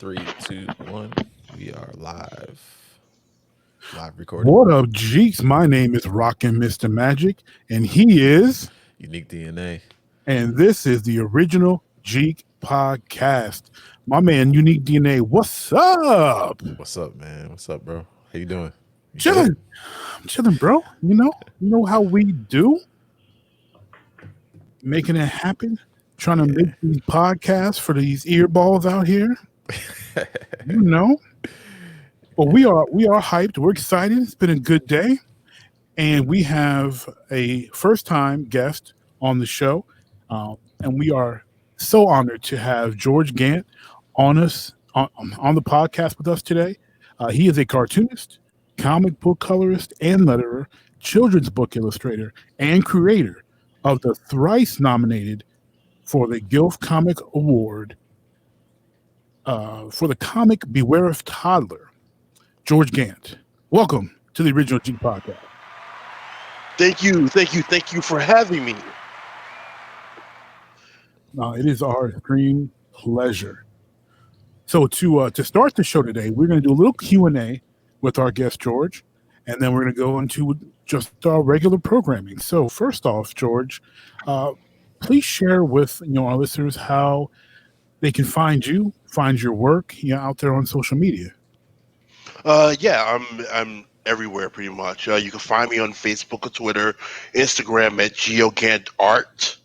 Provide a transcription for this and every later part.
Three, two, one. We are live. Live recording. What up, Jeeks? My name is ROCKINMRMAGIC, and he is, Unique DNA. and this is the original Jeek podcast. My man, UNIQDNA, what's up? What's up, man? What's up, bro? How you doing? You Chilling. good? I'm chilling, bro. You know how we do? Making it happen. Trying to make these podcasts for these earballs out here. You know. But we are hyped. We're excited. It's been a good day. And we have a first-time guest on the show. And we are so honored to have George Gant on the podcast with us today. He is a cartoonist, comic book colorist and letterer, children's book illustrator, and creator of the thrice nominated for the Guild Comic Award for the comic Beware of Toddler, George Gant. Welcome to the original Jeek podcast. Thank you for having me. It is our extreme pleasure. So to start the show today, we're going to do a little Q&A with our guest George, and then we're going to go into just our regular programming. So first off, George, please share with our listeners how they can find you, find your work, out there on social media. I'm everywhere pretty much. You can find me on Facebook or Twitter, Instagram at GeoGantArt.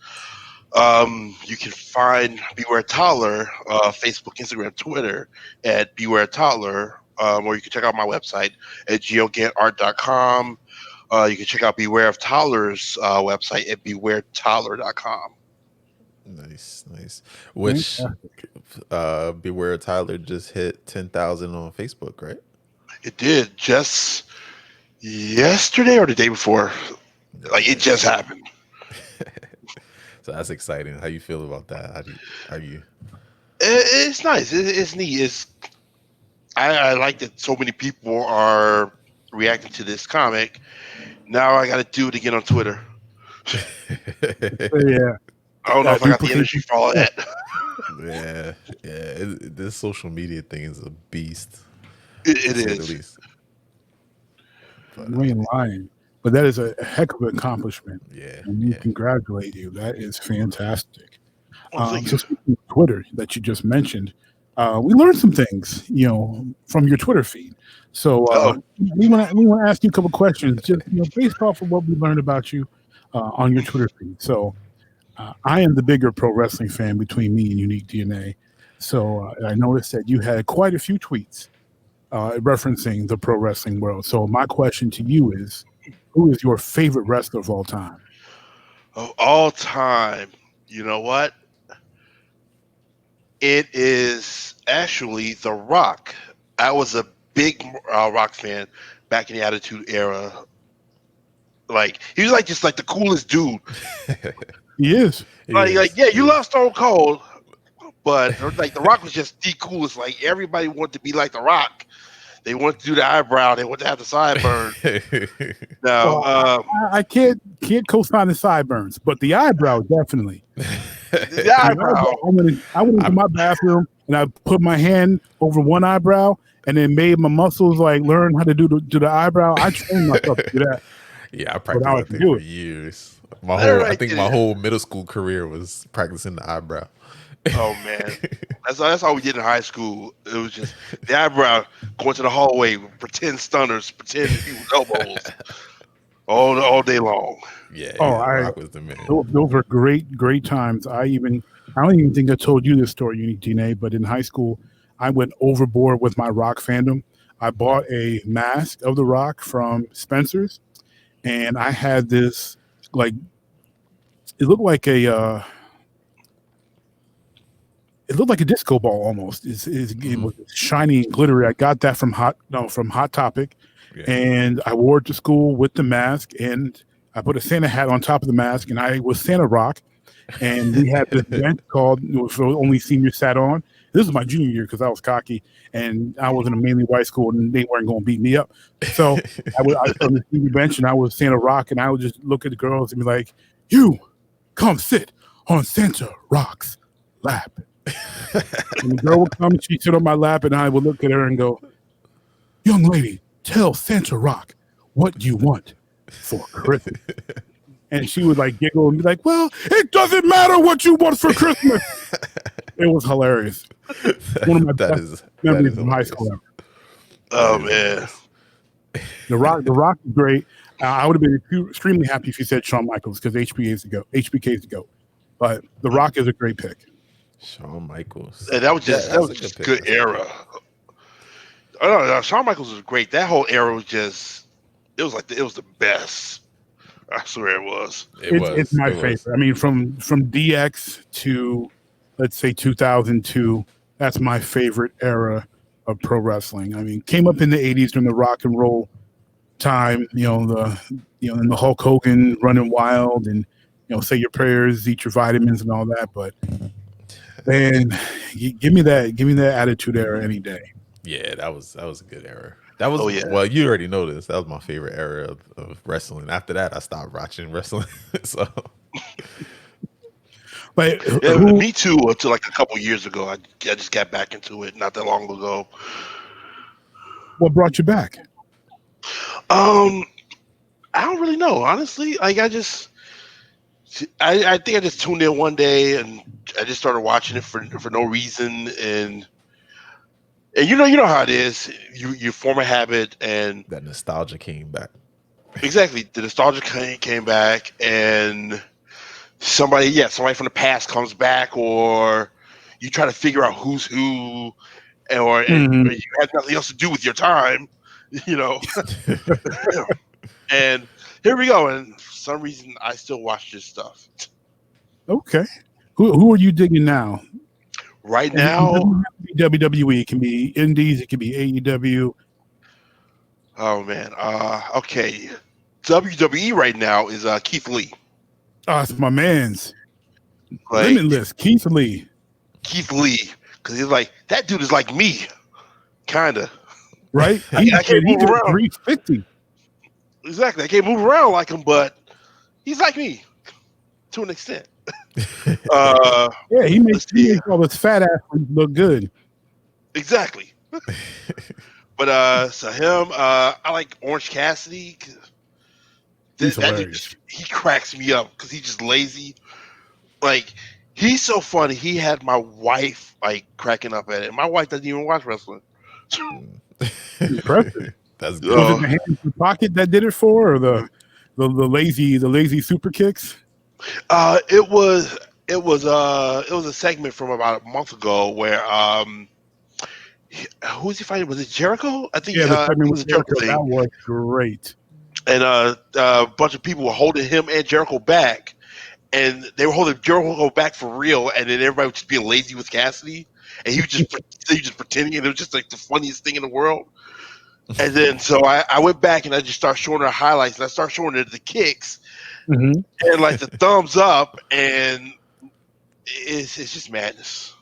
You can find Beware Toddler, Facebook, Instagram, Twitter at Beware Toddler, or you can check out my website at geogantart.com. You can check out Beware of Toddler's website at bewaretoddler.com. Nice. Which Beware Tyler just hit 10,000 on Facebook, right? It did just yesterday or the day before. Like it just happened. So that's exciting. How you feel about that? How you? It's nice. It's neat. I like that so many people are reacting to this comic. Now I got to do it again on Twitter. Yeah. I don't know if I got the energy for all that. Yeah. This social media thing is a beast. It to say is. the least. But, You ain't lying. But that is a heck of an accomplishment. Yeah. And we congratulate you. That is fantastic. Thank So you. speaking of Twitter that you just mentioned, we learned some things, from your Twitter feed. So we want to ask you a couple questions, just based off of what we learned about you on your Twitter feed. So I am the bigger pro wrestling fan between me and UNIQDNA. So I noticed that you had quite a few tweets referencing the pro wrestling world. So my question to you is, who is your favorite wrestler of all time? Of all time, you know what? It is actually The Rock. I was a big Rock fan back in the Attitude Era. Like he was just the coolest dude. He is. You love Stone Cold, but The Rock was just the coolest. Like everybody wanted to be like The Rock. They wanted to do the eyebrow. They wanted to have the sideburn. Now, I can't co-sign the sideburns, but the eyebrow definitely. the eyebrow. I went into my bathroom and I put my hand over one eyebrow and then made my muscles learn how to do the eyebrow. I trained myself to do that. Yeah, I practiced that thing for years. I think my whole middle school career was practicing the eyebrow. Oh man, that's all we did in high school. It was just the eyebrow, going to the hallway, pretend stunners, pretend people's elbows, all day long. Yeah, Rock was the man. Those were great times. I don't even think I told you this story, UNIQDNA, but in high school, I went overboard with my Rock fandom. I bought a mask of the Rock from Spencer's, and I had this it looked like a. It looked like a disco ball almost. It was shiny and glittery. I got that from Hot Topic, and I wore it to school with the mask. And I put a Santa hat on top of the mask, and I was Santa Rock. And we had this bench called for only seniors sat on. This was my junior year because I was cocky, and I was in a mainly white school, and they weren't going to beat me up. So I was on the senior bench, and I was Santa Rock, and I would just look at the girls and be like, "You come sit on Santa Rock's lap." And the girl would come, she'd sit on my lap, and I would look at her and go, "Young lady, tell Santa Rock what you want for Christmas." And she would like giggle and be like, "Well, it doesn't matter what you want for Christmas." It was hilarious. One of my best memories from high school ever. Oh man, The Rock is great. I would have been extremely happy if you said Shawn Michaels because HBK's to go. But The Rock is a great pick. Shawn Michaels. And that was just a good era. Oh no, Shawn Michaels was great. That whole era was just it was the best. I swear it was. It's my favorite. I mean, from DX to let's say 2002, that's my favorite era of pro wrestling. I mean, came up in the 80s during the rock and roll time, and the Hulk Hogan running wild and say your prayers, eat your vitamins and all that. But man, give me that attitude era any day. Yeah, that was a good era. That was well, you already know this. That was my favorite era of wrestling. After that, I stopped watching wrestling. So, but me too. Until like a couple years ago, I just got back into it not that long ago. What brought you back? I don't really know, honestly. Like I think I just tuned in one day and I just started watching it for no reason and you know how it is. You form a habit and that nostalgia came back. Exactly, the nostalgia came back and somebody from the past comes back, or you try to figure out who's who, or you have nothing else to do with your time, And here we go. And for some reason, I still watch this stuff. Okay, who are you digging now? Right now, WWE. It can be Indies. It can be AEW. Oh man. Okay. WWE right now is Keith Lee. Oh, it's my man's. Limitless. Keith Lee. Keith Lee, because he's like that dude is like me, kinda. Right? I can't move around. 350. Exactly. I can't move around like him, but he's like me to an extent. He makes all his fat ass look good. Exactly. But so him, I like Orange Cassidy. He's hilarious. He cracks me up because he's just lazy. Like he's so funny. He had my wife like cracking up at it. My wife doesn't even watch wrestling. Impressive. That's good. Was it the hands in the pocket that did it for, or the lazy super kicks? It was a segment from about a month ago where who was he fighting? Was it Jericho? I think the segment was Jericho. That was great. And a bunch of people were holding him and Jericho back, and they were holding Jericho back for real. And then everybody was just being lazy with Cassidy, and he was just pretending, and it was just like the funniest thing in the world. And then so I went back and I just started showing her highlights, and I started showing her the kicks, and like the thumbs up, and it's just madness.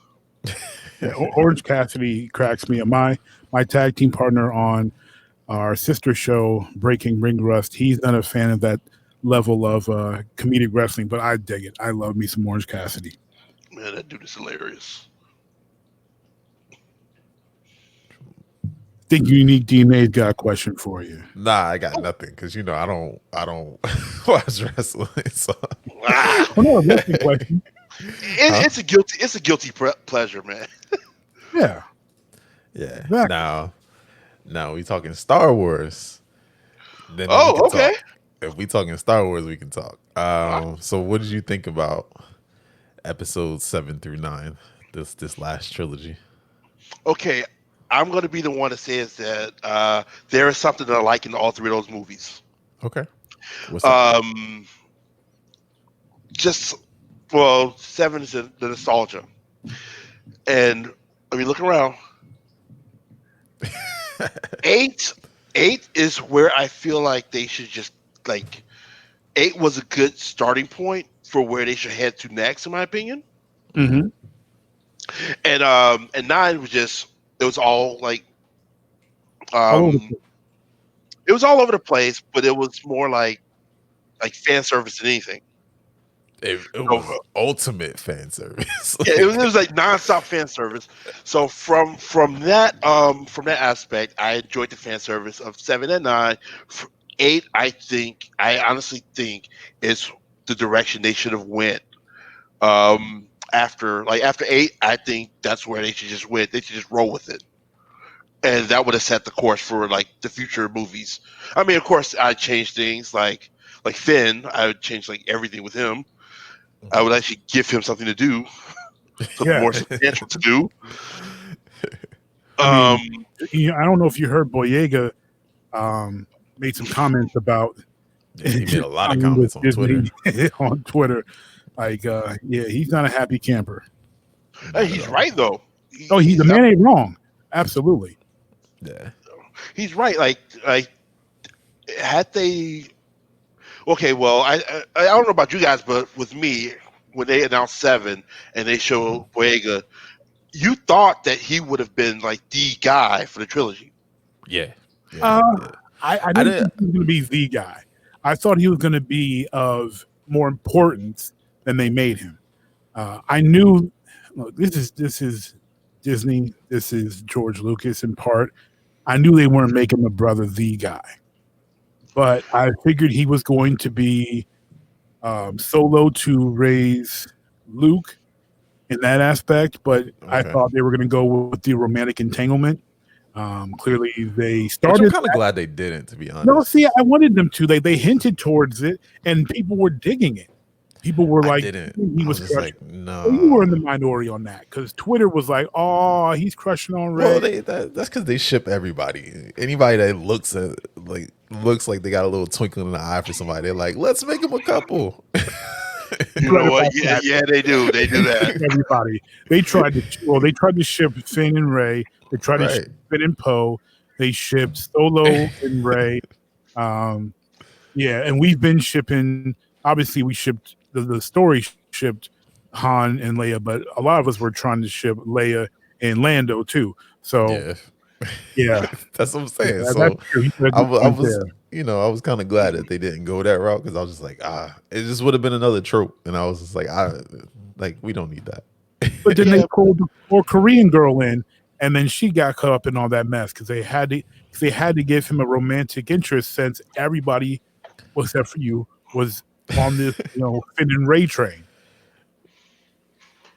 Yeah, Orange Cassidy cracks me up. My tag team partner on our sister show, Breaking Ring Rust, he's not a fan of that level of comedic wrestling, but I dig it. I love me some Orange Cassidy. Man, that dude is hilarious. I think UNIQDNA's got a question for you. Nah, I got nothing because I don't watch wrestling. So. No, that's a question. It's a guilty pleasure, man. Yeah. Exactly. Now we talking Star Wars. Then okay. If we talking Star Wars, we can talk. So what did you think about episodes 7 through 9? This last trilogy. Okay, I'm going to be the one that says that there is something that I like in all three of those movies. Okay. What's up? 7 is the nostalgia, and I mean, look around. 8 is where I feel like they should just 8 was a good starting point for where they should head to next, in my opinion. Mm-hmm. And 9 was just it was all like it was all over the place, but it was more like fan service than anything. It So, was ultimate fan service. yeah, it was like nonstop fan service. So from that aspect, I enjoyed the fan service of 7 and 9. 8, I honestly think is the direction they should have went. After 8, I think that's where they should just went. They should just roll with it, and that would have set the course for like the future movies. I mean, of course, I'd change things like Finn. I would change like everything with him. I would actually give him something to do, something Yeah. more substantial to do. I mean, I don't know if you heard Boyega made some comments about. Yeah, he made a lot of comments on Twitter. on Twitter, like, yeah, he's not a happy camper. Hey, he's right though. The man ain't wrong. Absolutely. Yeah, He's right. Like had they. Okay, well, I don't know about you guys, but with me, when they announced 7 and they showed Boyega, you thought that he would have been like the guy for the trilogy. yeah. I didn't think he was going to be the guy. I thought he was going to be of more importance than they made him. I knew, look, this is Disney. This is George Lucas in part. I knew they weren't making the brother the guy, but I figured he was going to be Solo to raise Luke in that aspect. But I thought they were going to go with the romantic entanglement. Clearly, they started. Which I'm kind of glad they didn't, to be honest. No, see, I wanted them to. They hinted towards it, and people were digging it. People were like, he was just like, no. Well, you were in the minority on that because Twitter was like, oh, he's crushing on Ray. Well, that's because they ship everybody. Anybody that looks like they got a little twinkle in the eye for somebody, they're like, let's make them a couple. You know what? Yeah, they do. They do that. Everybody. They tried to ship Finn and Ray. They tried to ship Finn and Poe. They shipped Solo and Ray. Yeah, and we've been shipping. Obviously, we shipped the story shipped Han and Leia, but a lot of us were trying to ship Leia and Lando too. So yeah, that's what I'm saying. Yeah, so I was I was kind of glad that they didn't go that route because I was just like, it just would have been another trope, and I was just like, we don't need that. But then they pulled the poor Korean girl in, and then she got caught up in all that mess because they had to give him a romantic interest since everybody, except for you, was on this Finn and Ray train.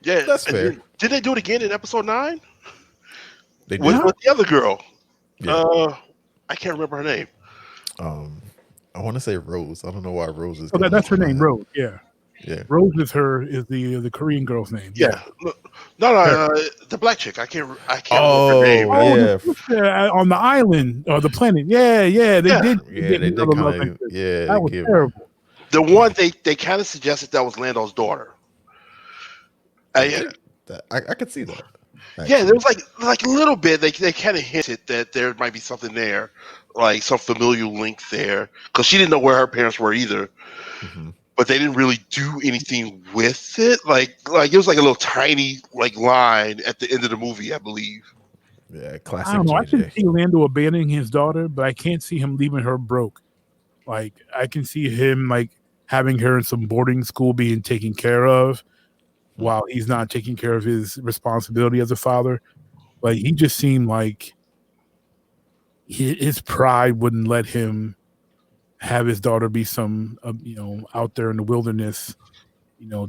Yeah, that's fair. Did they do it again in episode 9? They did. With the other girl. Yeah. I can't remember her name. I want to say Rose. I don't know why Rose is. Oh, that's her name, Rose. Yeah. Yeah. Rose is the Korean girl's name. Yeah. No, the black chick. I can't remember her name. Yeah. On the island or the planet. Yeah. They did. Yeah, they did kind of. Yeah, that was terrible. The one they kind of suggested that was Lando's daughter. I could see that. Actually. Yeah, there was like a little bit. They kind of hinted that there might be something there, like some familial link there, because she didn't know where her parents were either. Mm-hmm. But they didn't really do anything with it. Like it was like a little tiny line at the end of the movie, I believe. Yeah, classic. I don't know. I can see Lando abandoning his daughter, but I can't see him leaving her broke. Like I can see him having her in some boarding school being taken care of while he's not taking care of his responsibility as a father. But he just seemed like his pride wouldn't let him have his daughter be some, out there in the wilderness,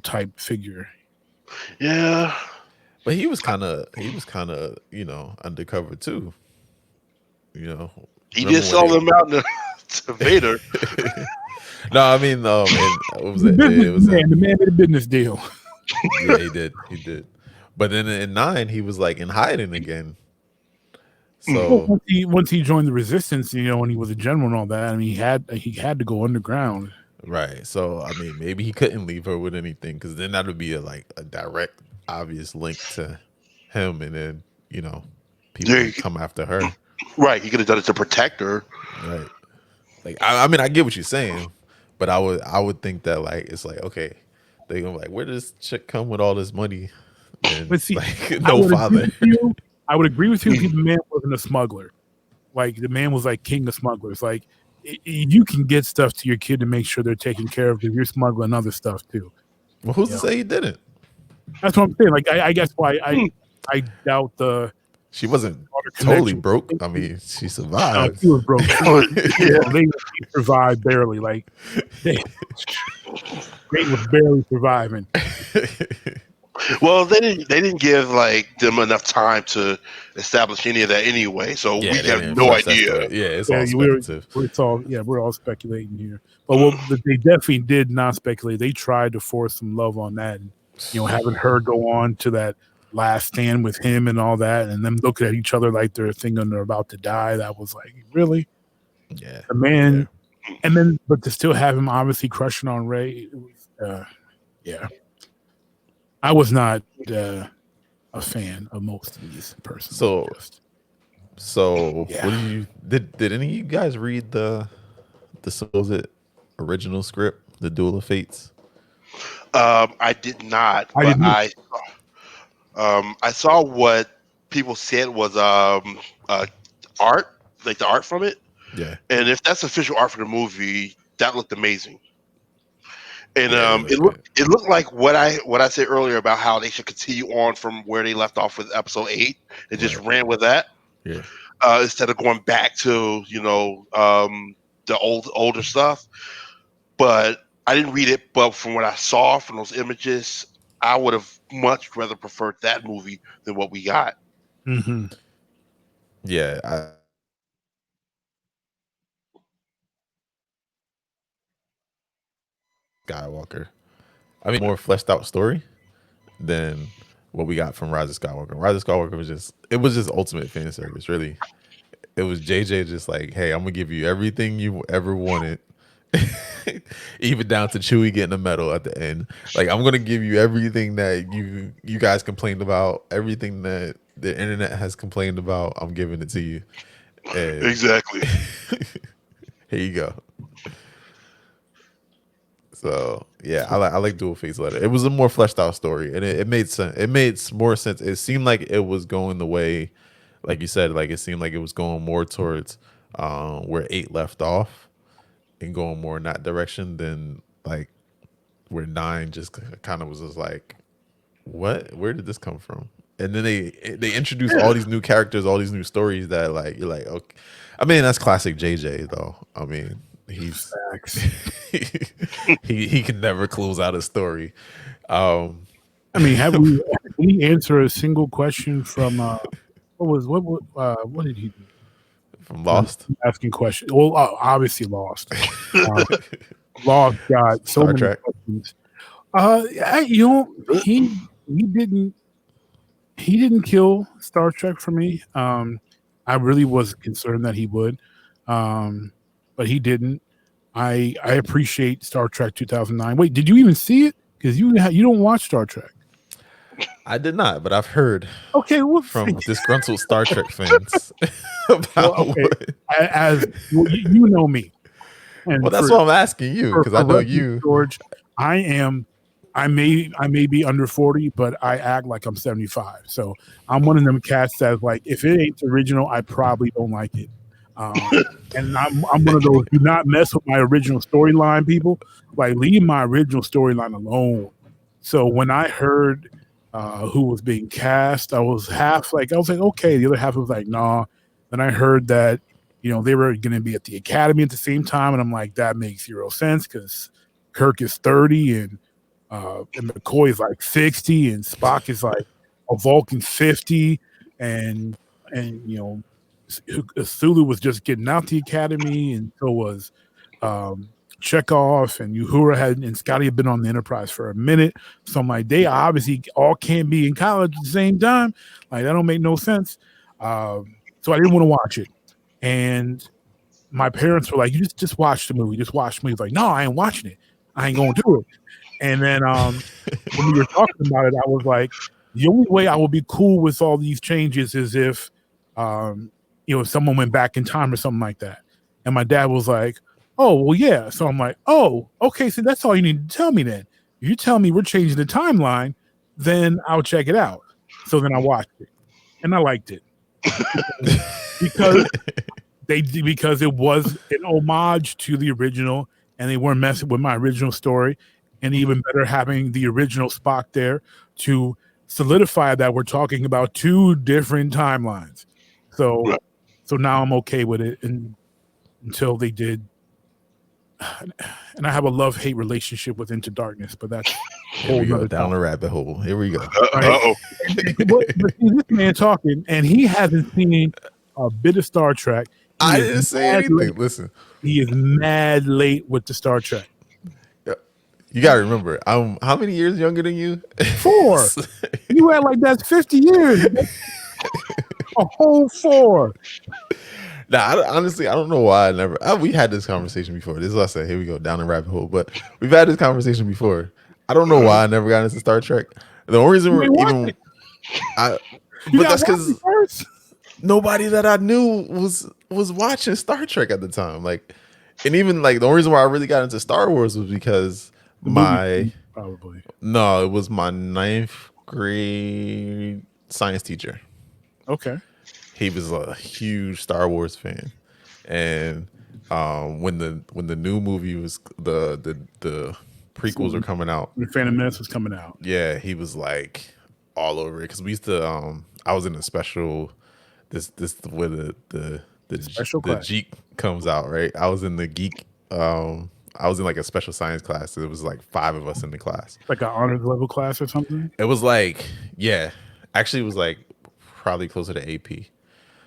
type figure. Yeah. But he was kind of, undercover too. He did sell them out to Vader. No, I mean, what was it? The man made a business deal. Yeah, he did. But then in 9, he was in hiding again. So once he joined the resistance, when he was a general and all that, I mean, he had to go underground. Right. So I mean, maybe he couldn't leave her with anything because then that would be a direct, obvious link to him, and then people would come after her. Right. He could have done it to protect her. Right. I mean, I get what you're saying, but I would think that it's okay, they're gonna be where does this chick come with all this money? And but see, no father. I would agree with you if the man wasn't a smuggler. The man was king of smugglers. You can get stuff to your kid to make sure they're taken care of because you're smuggling other stuff too. Well, who's to say he didn't? That's what I'm saying. Like, I guess why I doubt the. She wasn't totally broke. I mean, she survived. She was broke. They survived barely. Like they was barely surviving. Well, they didn't give like them enough time to establish any of that anyway. So we have no idea. Yeah, it's all speculative. We're all speculating here. But what they definitely did not speculate. They tried to force some love on that, and having her go on to that last stand with him and all that, and them looking at each other like they're thinking they're about to die. That was like, really? Yeah. The man, and then but to still have him obviously crushing on Ray. It was, yeah. I was not a fan of most of these personally. So what do you did any of you guys read the supposed original script, The Duel of Fates? I did not. I saw what people said was art, like the art from it. Yeah. And if that's official art for the movie, that looked amazing. And it looked like what I said earlier about how they should continue on from where they left off with episode 8 and just ran with that. Yeah. Instead of going back to the older stuff. But I didn't read it, but from what I saw from those images, I would have much rather preferred that movie than what we got. Mm-hmm. Yeah, Skywalker. I mean, more fleshed out story than what we got from Rise of Skywalker. Rise of Skywalker was just ultimate fan service, really. It was JJ just like, hey, I'm gonna give you everything you ever wanted. Even down to Chewie getting a medal at the end. Like, I'm gonna give you everything that you guys complained about, everything that the internet has complained about. I'm giving it to you. And exactly. Here you go. So yeah, I like Dual Face Letter. It was a more fleshed out story, and it made sense. It made more sense. It seemed like it was going the way, like you said, like it seemed like it was going more towards where 8 left off, and going more in that direction than like where 9 just kind of was just like, what? Where did this come from? And then they introduced all these new characters, all these new stories that like you're like, okay. I mean, that's classic JJ though. I mean, he's he can never close out a story. I mean, have we answer a single question from what did he do? From Lost? Asking questions. Well, obviously Lost. Lost got so Star many Trek. questions. He didn't kill Star Trek for me. I really was concerned that he would, but he didn't. I appreciate Star Trek 2009. Wait, did you even see it? Because you don't watch Star Trek. I did not, but I've heard from disgruntled Star Trek fans about as you know me. And that's why I'm asking you, because I know you, George. I may be under 40, but I act like I'm 75. So I'm one of them cats that like, if it ain't original, I probably don't like it. And I'm one of those do not mess with my original storyline people. Like, leave my original storyline alone. So when I heard who was being cast, I was like, okay. The other half was like, nah. Then I heard that they were going to be at the academy at the same time, and I'm like, that makes zero sense because Kirk is 30 and McCoy is like 60 and Spock is like a Vulcan 50 and Sulu was just getting out the academy, and so was Chekhov, and Uhura and Scotty had been on the Enterprise for a minute. So I'm like, they obviously all can't be in college at the same time. Like, that don't make no sense. So I didn't want to watch it. And my parents were like, you just watch the movie. Just watch the movie. Like, no, I ain't watching it. I ain't going to do it. And then when we were talking about it, I was like, the only way I will be cool with all these changes is if someone went back in time or something like that. And my dad was like, oh, well, yeah. So I'm like, oh, okay. So that's all you need to tell me then. If you tell me we're changing the timeline, then I'll check it out. So then I watched it and I liked it because it was an homage to the original and they weren't messing with my original story. and even better having the original Spock there to solidify that we're talking about two different timelines. So Right. so now I'm okay with it, and until they did. And I have a love-hate relationship with Into Darkness, but that's Here we go down the rabbit hole. Here we go. Uh-oh. But see, this man talking, and he hasn't seen a bit of Star Trek. I didn't say anything. Late. Listen, he is mad late with the Star Trek. You gotta remember, I'm how many years younger than you? 4. You act like that's 50 years. A whole 4. Nah, honestly, I don't know why I never. We had this conversation before. This is what I said. Here we go down the rabbit hole. But we've had this conversation before. I don't know why I never got into Star Trek. The only reason we're even, but that's because nobody that I knew was watching Star Trek at the time. Like, and even like the only reason why I really got into Star Wars was because it was my 9th grade science teacher. Okay. He was a huge Star Wars fan, and when the new movie was the prequels were coming out, the Phantom Menace was coming out. Yeah, he was like all over it because we used to. I was in a special this where the Jeek comes out, right? I was in the geek. I was in like a special science class. It was like 5 of us in the class, like an honors level class or something. It was like actually it was like probably closer to AP.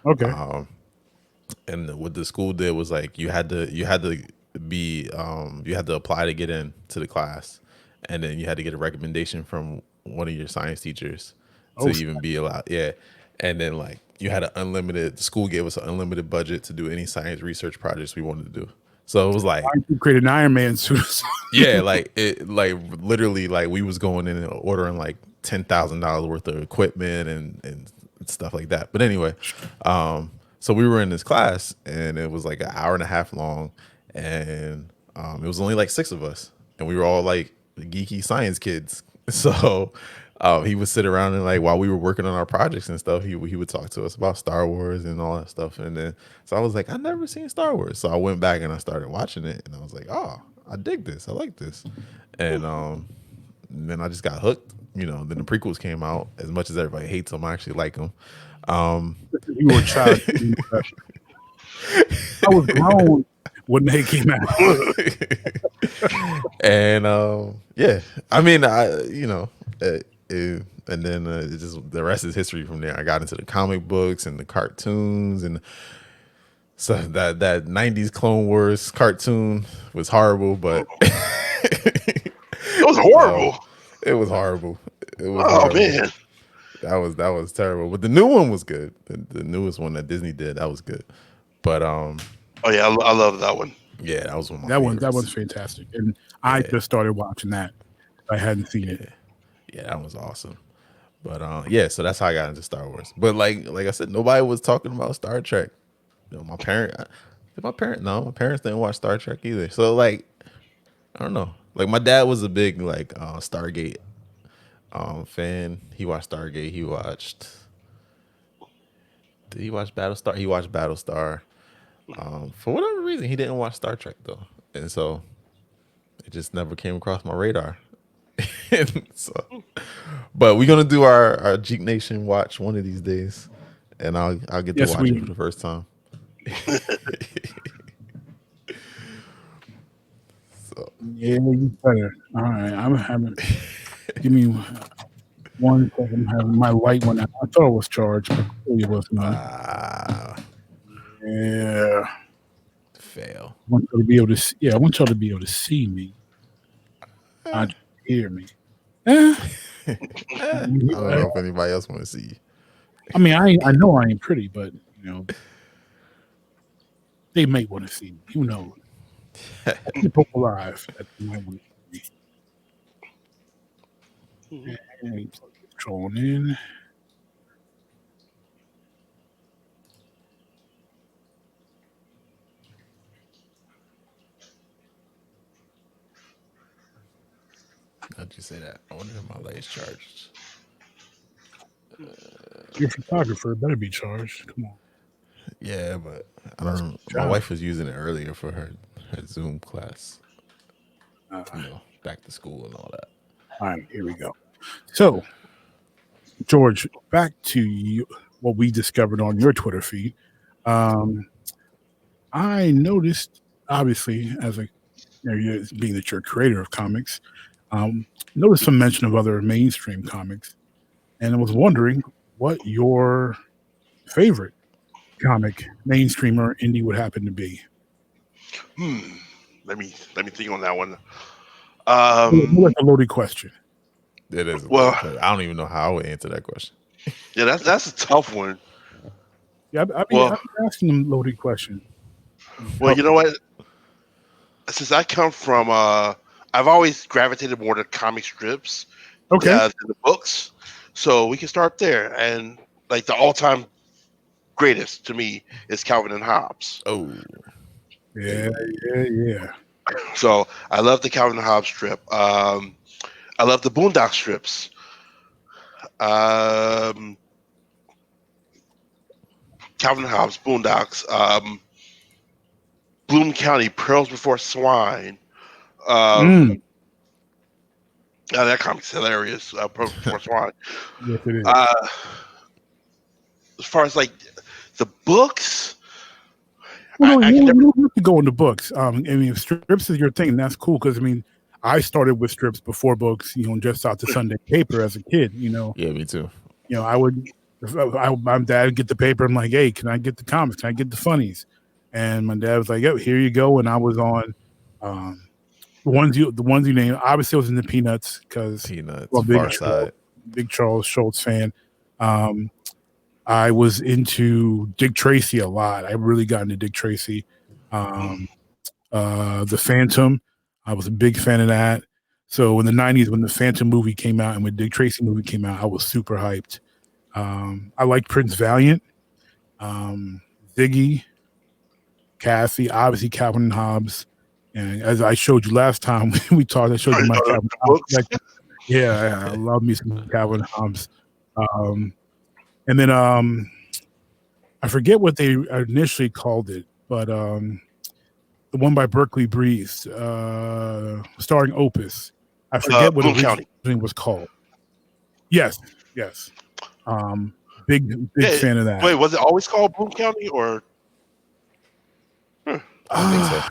Okay. And what the school did was like you had to apply to get in to the class, and then you had to get a recommendation from one of your science teachers to even be allowed. Yeah. And then like you had the school gave us an unlimited budget to do any science research projects we wanted to do. So it was like you created an Iron Man suit. Yeah, like it like literally like we was going in and ordering like $10,000 worth of equipment and stuff like that. But anyway, so we were in this class and it was like an hour and a half long, and it was only like 6 of us, and we were all like geeky science kids. So he would sit around and like while we were working on our projects and stuff, he would talk to us about Star Wars and all that stuff. And then so I was like, I've never seen Star Wars, so I went back and I started watching it, and I was like, oh, I dig this, I like this, and then I just got hooked. You know, then the prequels came out. As much as everybody hates them, I actually like them. You were a child. I was grown when they came out. And yeah, I mean, and then it just the rest is history from there. I got into the comic books and the cartoons, and so that 90s Clone Wars cartoon was horrible, but it was horrible. It was horrible. It was horrible. Man, that was terrible. But the new one was good. The newest one that Disney did, that was good. But oh yeah, I love that one. Yeah, that was one of my favorites. That one's fantastic, and I just started watching that. I hadn't seen it. Yeah, that was awesome. But yeah, so that's how I got into Star Wars. But like I said, nobody was talking about Star Trek. You know, my parents didn't watch Star Trek either. So like, I don't know. Like my dad was a big like Stargate fan. He watched Stargate. Did he watch Battlestar? He watched Battlestar. For whatever reason, he didn't watch Star Trek though, and so it just never came across my radar. So, but we're gonna do our Jeek Nation watch one of these days, and I'll get to watch it for the first time. So yeah, you better. All right, I'm having. Give me 1 second. I'm having my light went out. I thought it was charged, but it was not. Yeah. Fail. I want y'all to be able to see, I want y'all to be able to see me. Not hear me. I don't know if anybody else want to see you. I mean, I know I ain't pretty, but you know, they may want to see me. Who knows? People alive that might want to see me. And controlling in. How'd you say that? I wonder if my light's charged. Your photographer better be charged. Come on. Yeah, but I don't know. My wife was using it earlier for her Zoom class. back to school and all that. All right, here we go. So, George, back to you, what we discovered on your Twitter feed. I noticed, obviously, as a being that you're a creator of comics, noticed some mention of other mainstream comics, and I was wondering what your favorite comic, mainstream or indie, would happen to be. Let me think on that one. Like a loaded question. It is. Well, I don't even know how I would answer that question. yeah, that's a tough one. Yeah, I've been asking them loaded questions. Well, you know what? Since I come from, I've always gravitated more to comic strips Okay. than the books. So we can start there. And like the all-time greatest to me is Calvin and Hobbes. Oh, Yeah. So I love the Calvin and Hobbes strip. I love the Boondock strips. Calvin and Hobbes, Boondocks, Bloom County, Pearls Before Swine. That comic's hilarious. Pearls Before Swine. Yes, it is. As far as like the books, Well, you don't have to go into books. I mean, if strips is your thing, that's cool. Because I mean, I started with strips before books. Just out the Sunday paper as a kid. Yeah, me too. I would. My dad would get the paper. I'm like, hey, can I get the comics? Can I get the funnies? And my dad was like, oh, here you go. And I was on the ones you named. Obviously, I was in the Peanuts because big Charles Schultz fan. I was into Dick Tracy a lot. I really got into Dick Tracy. The Phantom, I was a big fan of that. So in the 90s, when the Phantom movie came out and when Dick Tracy movie came out, I was super hyped. I liked Prince Valiant, Ziggy, Cassie, obviously Calvin and Hobbes. And as I showed you last time we talked, I showed you my Calvin Hobbes. Yeah, I love me some Calvin and Hobbes. And then I forget what they initially called it, but the one by Berkeley Breeze, starring Opus. I forget what it originally was called. Yes. Big fan of that. Wait, was it always called Bloom County or? I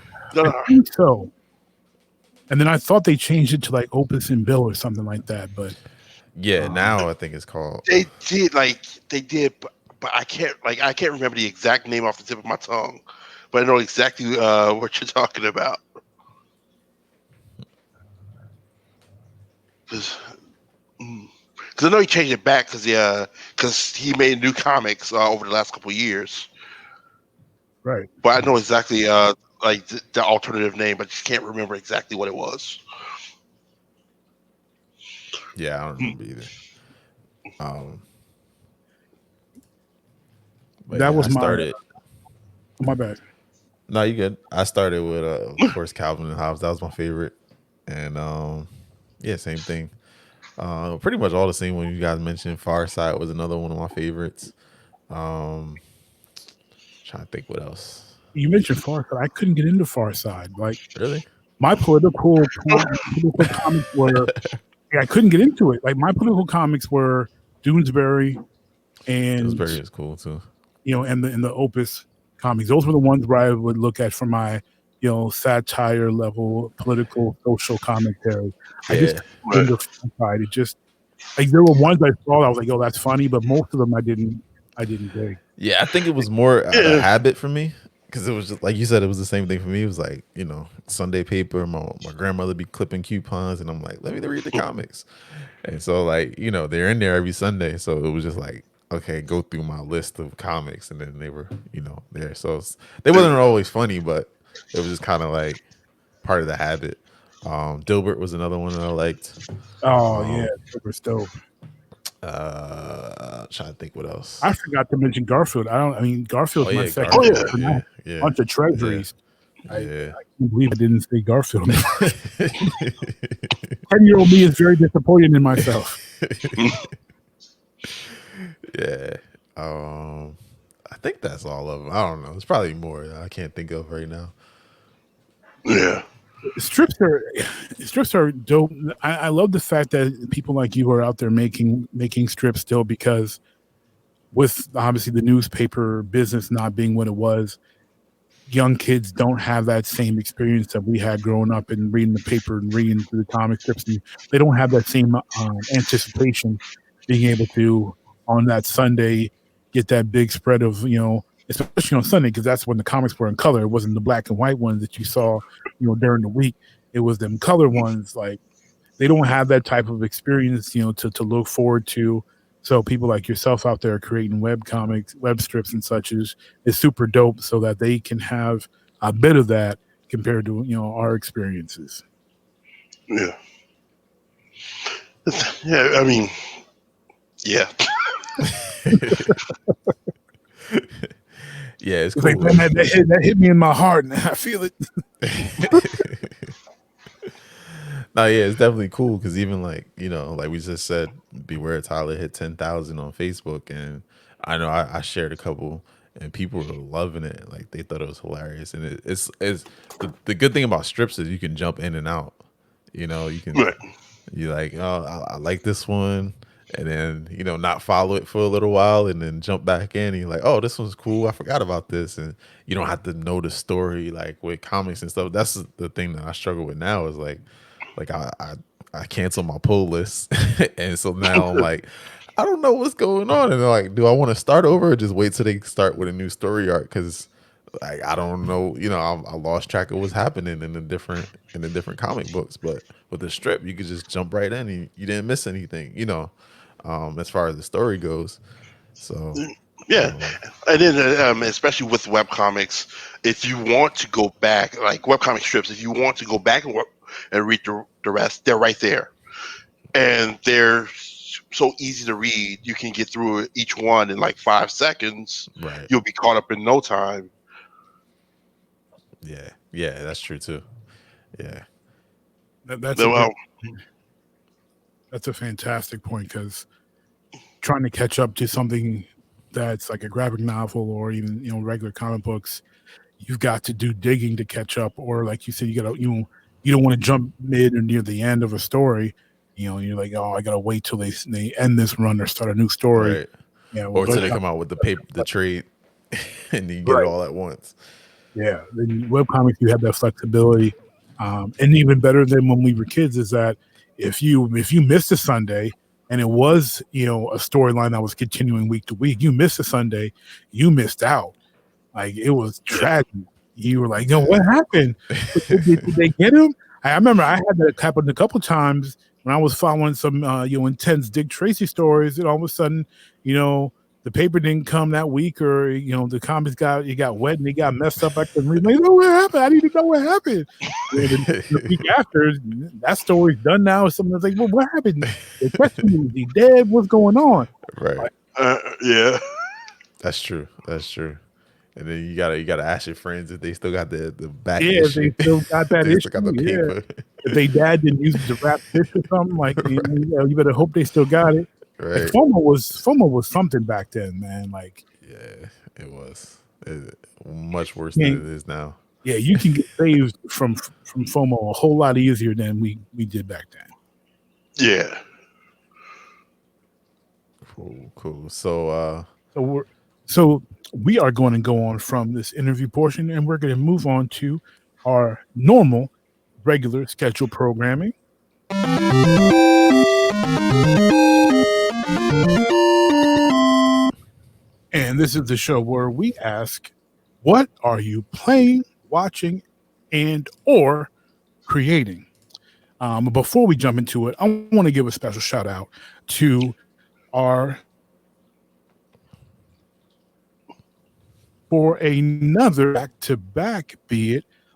think so. And then I thought they changed it to like Opus and Bill or something like that, but yeah, now I think it's called. They did, but I can't remember the exact name off the tip of my tongue, but I know exactly what you're talking about. Because I know he changed it back because he made new comics over the last couple of years. Right. But I know exactly like the alternative name, but just can't remember exactly what it was. Yeah, I don't remember either. That was my bad. No, you good. I started with of course Calvin and Hobbes. That was my favorite, and yeah, same thing. Pretty much all the same one you guys mentioned. Far Side was another one of my favorites. Trying to think what else. You mentioned Far Side. I couldn't get into Far Side. Like, really, my political comics were. I couldn't get into it. Like, my political comics were Doonesbury, and Doonesbury is cool too. And the Opus comics. Those were the ones where I would look at for my satire level, political, social commentary. I just it just like there were ones I saw I was like, oh, that's funny, but most of them I didn't dig. Yeah, I think it was more a habit for me because it was just like you said, it was the same thing for me. It was like Sunday paper. My grandmother be clipping coupons, and I'm like, let me read the comics. And so like they're in there every Sunday, so it was just like, okay, go through my list of comics, and then they were there. So they wasn't always funny, but it was just kind of like part of the habit. Dilbert was another one that I liked. Oh yeah, Dilbert's dope. Trying to think what else. I forgot to mention Garfield. Garfield's my second. Yeah. Bunch of treasuries. Yeah. I can't believe I didn't say Garfield. 10-year-old me is very disappointed in myself. Yeah. I think that's all of them. I don't know. There's probably more that I can't think of right now. Yeah. strips are dope. I love the fact that people like you are out there making strips still, because with obviously the newspaper business not being what it was, young kids don't have that same experience that we had growing up and reading the paper and reading the comic strips. And they don't have that same anticipation being able to, on that Sunday, get that big spread of, especially on Sunday, because that's when the comics were in color. It wasn't the black and white ones that you saw, during the week. It was them color ones. Like, they don't have that type of experience, to look forward to. So people like yourself out there creating web comics, web strips and such is super dope, so that they can have a bit of that compared to, our experiences. Yeah. Yeah, I mean, yeah. Yeah, it's cool. Like, man, that hit me in my heart, and I feel it. No, yeah, it's definitely cool, because even like we just said, Beware Tyler hit 10,000 on Facebook, and I know I shared a couple, and people were loving it. Like, they thought it was hilarious, and it's the good thing about strips is you can jump in and out. You can you're like, oh, I like this one, and then not follow it for a little while, and then jump back in, and you're like, oh, this one's cool, I forgot about this. And you don't have to know the story like with comics and stuff. That's the thing that I struggle with now, is like I cancel my pull list, and so now I'm like, I don't know what's going on, and they're like, do I want to start over or just wait till they start with a new story arc? Because like, I don't know, I lost track of what's happening in the different comic books. But with the strip, you could just jump right in, and you didn't miss anything, as far as the story goes. So yeah, and then especially with web comics, if you want to go back, like web comic strips, if you want to go back and read the rest, they're right there, and they're so easy to read. You can get through each one in like 5 seconds. Right. You'll be caught up in no time. Yeah, that's true too. Yeah, That's a fantastic point, because trying to catch up to something that's like a graphic novel or even regular comic books, you've got to do digging to catch up, or like you said, you don't want to jump mid or near the end of a story. You're like, oh, I gotta wait till they end this run or start a new story. right. Yeah, Or till they come out with the trade, and you get it all at once. Yeah, in webcomics you have that flexibility, and even better than when we were kids is that if you missed a Sunday and it was a storyline that was continuing week to week, you missed a Sunday, you missed out. Like, it was tragic. You were like, what happened? Did they get him? I remember I had that happen a couple times when I was following some intense Dick Tracy stories, and all of a sudden, the paper didn't come that week, or the comics got wet and they got messed up. I couldn't read. Like, what happened? I didn't even know what happened. The week after, that story's done now. Someone's like, well, what happened? The question was he dead? What's going on? Right. Yeah. That's true. And then you gotta ask your friends if they still got the back issue. They still got that issue. Got the paper. If they dad didn't use it to wrap fish or something, like, you better hope they still got it. Right. Like, FOMO was something back then, man. Like, yeah, it was much worse than it is now. Yeah, you can get saved from FOMO a whole lot easier than we did back then. Yeah. Cool. So we are going to go on from this interview portion, and we're going to move on to our normal, regular scheduled programming. And this is the show where we ask, what are you playing, watching, and or creating? Before we jump into it, I want to give a special shout out to for another back-to-back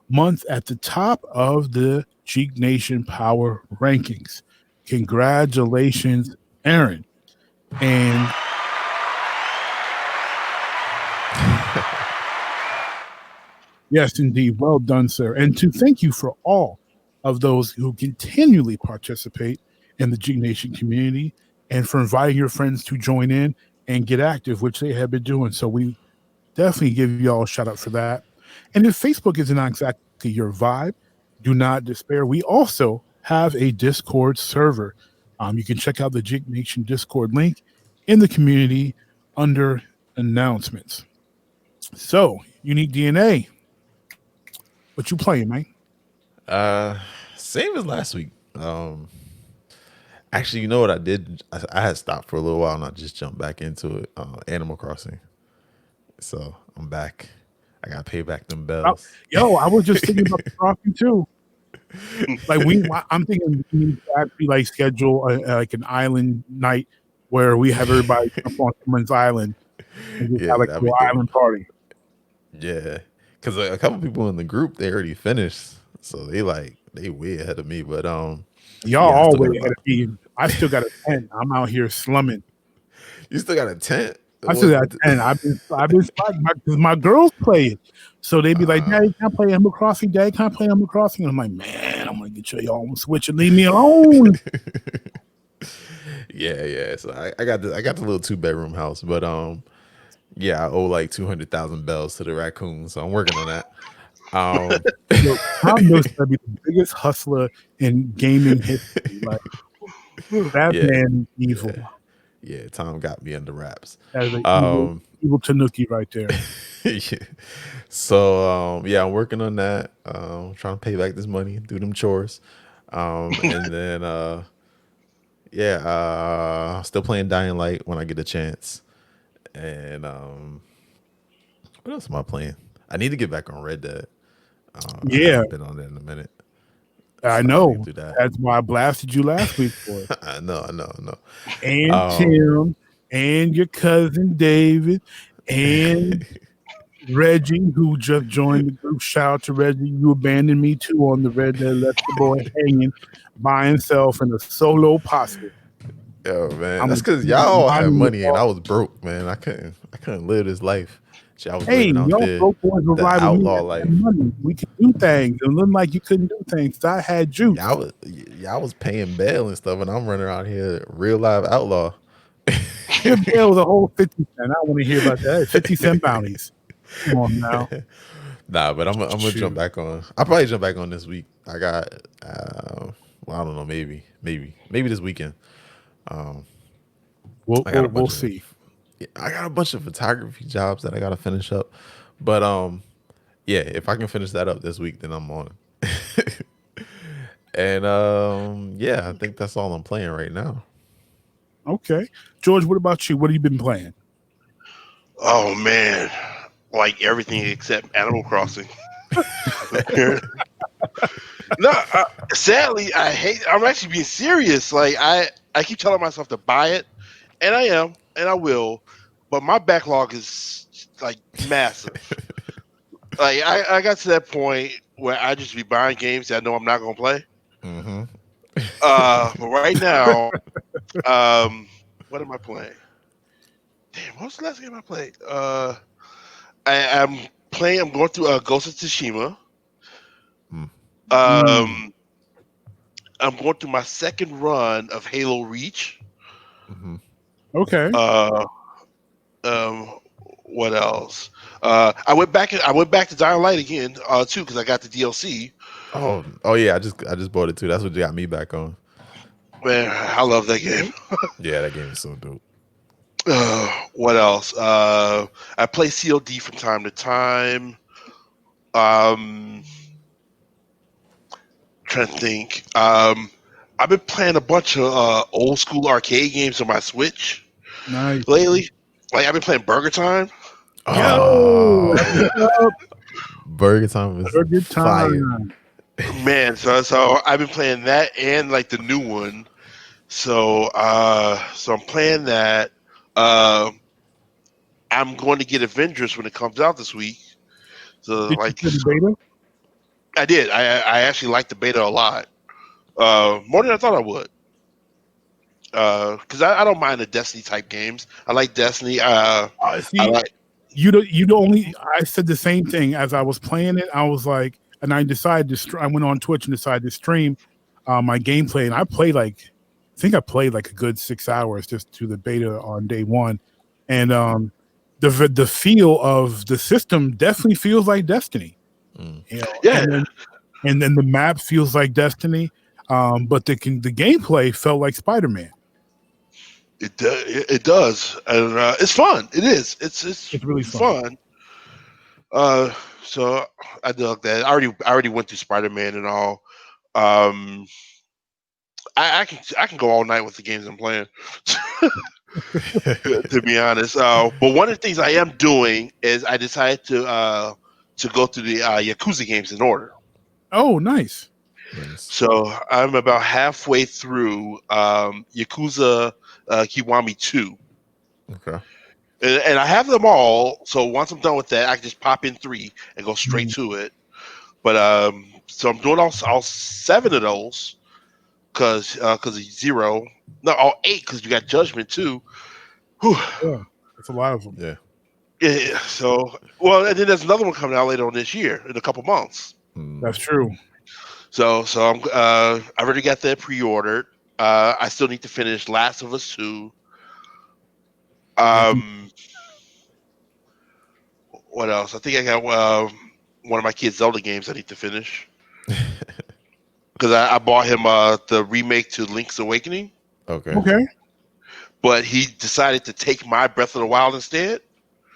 month at the top of the Jeek Nation Power Rankings. Congratulations, Aaron. And yes, indeed. Well done, sir. And to thank you for all of those who continually participate in the Jeek Nation community, and for inviting your friends to join in and get active, which they have been doing. So we definitely give you all a shout out for that. And if Facebook is not exactly your vibe, do not despair. We also have a Discord server. You can check out the Jeek Nation Discord link in the community under announcements. So, UNIQDNA, what you playing, man? Same as last week. Actually, you know what I did? I had stopped for a little while and I just jumped back into it. Animal Crossing. So I'm back. I gotta pay back them bells. I was just thinking about the crossing too. Like I'm thinking we need to actually like schedule like an island night where we have everybody jump on someone's island and just have like a little island party. Yeah, because a couple people in the group they already finished, so they way ahead of me. But y'all all way ahead of me. I still got a tent. I'm out here slumming. You still got a tent? I still got a tent. I've been because my girls play it, so they be like, "Daddy, can't play Animal Crossing. Daddy, can't play Animal Crossing." And I'm like, "Man, I'm gonna get y'all on Switch and leave me alone." Yeah. So I got the little 2-bedroom house, but yeah, I owe like 200,000 bells to the raccoon, so I'm working on that. Tom Mills to be the biggest hustler in gaming history. Like that man is evil. Yeah, Tom got me under wraps. That is an evil Tanuki right there. Yeah. So I'm working on that. Trying to pay back this money, do them chores. And then still playing Dying Light when I get a chance. And what else am I playing? I need to get back on Red Dead. I haven't been on that in a minute. I know. That's why I blasted you last week for it. I know. And Tim, and your cousin David, and Reggie, who just joined the group. Shout out to Reggie. You abandoned me too on the Red Dead. Left the boy hanging by himself in a solo posse. Yo, man, that's because y'all had money and I was broke, man. I couldn't live this life. I was living out there, broke boys were the outlaw life. Money. We could do things. It looked like you couldn't do things. I had juice. Y'all was paying bail and stuff, and I'm running around here real live outlaw. Your bail was a whole 50 cent. I want to hear about that. 50 cent bounties. Come on now. Nah, but I'm gonna jump back on. I'll probably jump back on this week. I got I don't know, maybe this weekend. We'll see. I got a bunch of photography jobs that I gotta finish up, but if I can finish that up this week, then I'm on. And I think that's all I'm playing right now. Okay, George, what about you? What have you been playing? Oh man, like everything except Animal Crossing. No, sadly, I'm actually being serious. Like I keep telling myself to buy it, and I am, and I will. But my backlog is like massive. Like I got to that point where I just be buying games that I know I'm not gonna play. Mm-hmm. But right now, what am I playing? Damn, what was the last game I played? I'm going through Ghost of Tsushima. I'm going through my second run of Halo Reach. Mm-hmm. Okay. What else? I went back to Dying Light again too because I got the DLC. Oh yeah, I just bought it too. That's what got me back on. Man, I love that game. Yeah, that game is so dope. What else? I play COD from time to time. Trying to think. I've been playing a bunch of old school arcade games on my Switch lately. Like I've been playing Burger Time. Oh, Burger Time is fire. Man, so I've been playing that and like the new one. So I'm playing that. I'm going to get Avengers when it comes out this week. So Did like you play the beta? I did. I actually liked the beta a lot. More than I thought I would. Because I don't mind the Destiny type games. I like Destiny. See, I like. I said the same thing as I was playing it. I was like, and I decided to. I went on Twitch and decided to stream my gameplay, and I played I think I played like a good 6 hours just to the beta on day one, and the feel of the system definitely feels like Destiny. Mm. You know? Yeah. And and then the map feels like Destiny, but the gameplay felt like Spider-Man. It does, and it's fun. It is. It's really fun. So I dug that. I already went through Spider-Man and all. Um, I can go all night with the games I'm playing. To be honest, but one of the things I am doing is I decided to go through the Yakuza games in order. Oh, nice. So I'm about halfway through Yakuza Kiwami 2. Okay. And I have them all. So once I'm done with that, I can just pop in 3 and go straight to it. But so I'm doing all 7 of those because of 0. No, all 8 because you got Judgment too. Whew. Yeah, that's a lot of them. Yeah. Yeah. So and then there's another one coming out later on this year in a couple months. That's true. So I'm I already got that pre-ordered. I still need to finish Last of Us 2. What else? I think I got one of my kids' Zelda games I need to finish because I bought him the remake to Link's Awakening. Okay. But he decided to take my Breath of the Wild instead.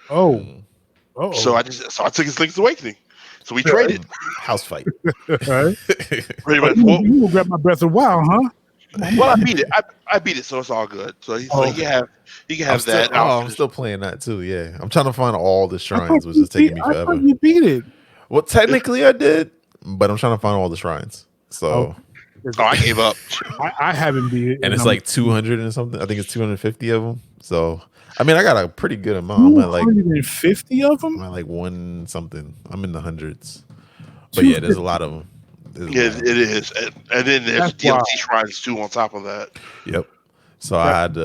Oh. So I took his Link's Awakening. So we traded. House fight. Right. Pretty much. You will grab my Breath of the Wild, huh? Well, I beat it. I beat it, so it's all good. So he can have that. I'm still playing that too. Yeah, I'm trying to find all the shrines, which is taking me forever. I thought you beat it. Well, technically I did, but I'm trying to find all the shrines. So, I gave up. I haven't beat it, and it's like 200 and something. I think it's 250 of them. So, I mean, I got a pretty good amount. I'm at like 250 of them. I'm at like 1 something. I'm in the hundreds. But yeah, there's a lot of them. It is, and then there's DLC shrines too on top of that. Yep. So I had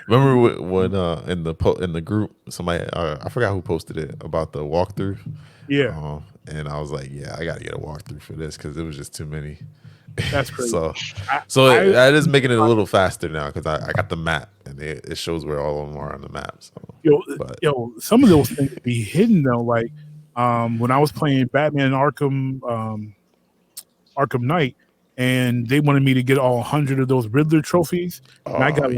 remember when in the group somebody I forgot who posted it about the walkthrough. Yeah. And I was like, yeah, I got to get a walkthrough for this because it was just too many. That's crazy. That is making it a little faster now because I got the map and it shows where all of them are on the map. So some of those things be hidden though. Like when I was playing Batman Arkham Knight, and they wanted me to get all 100 of those Riddler trophies, and I got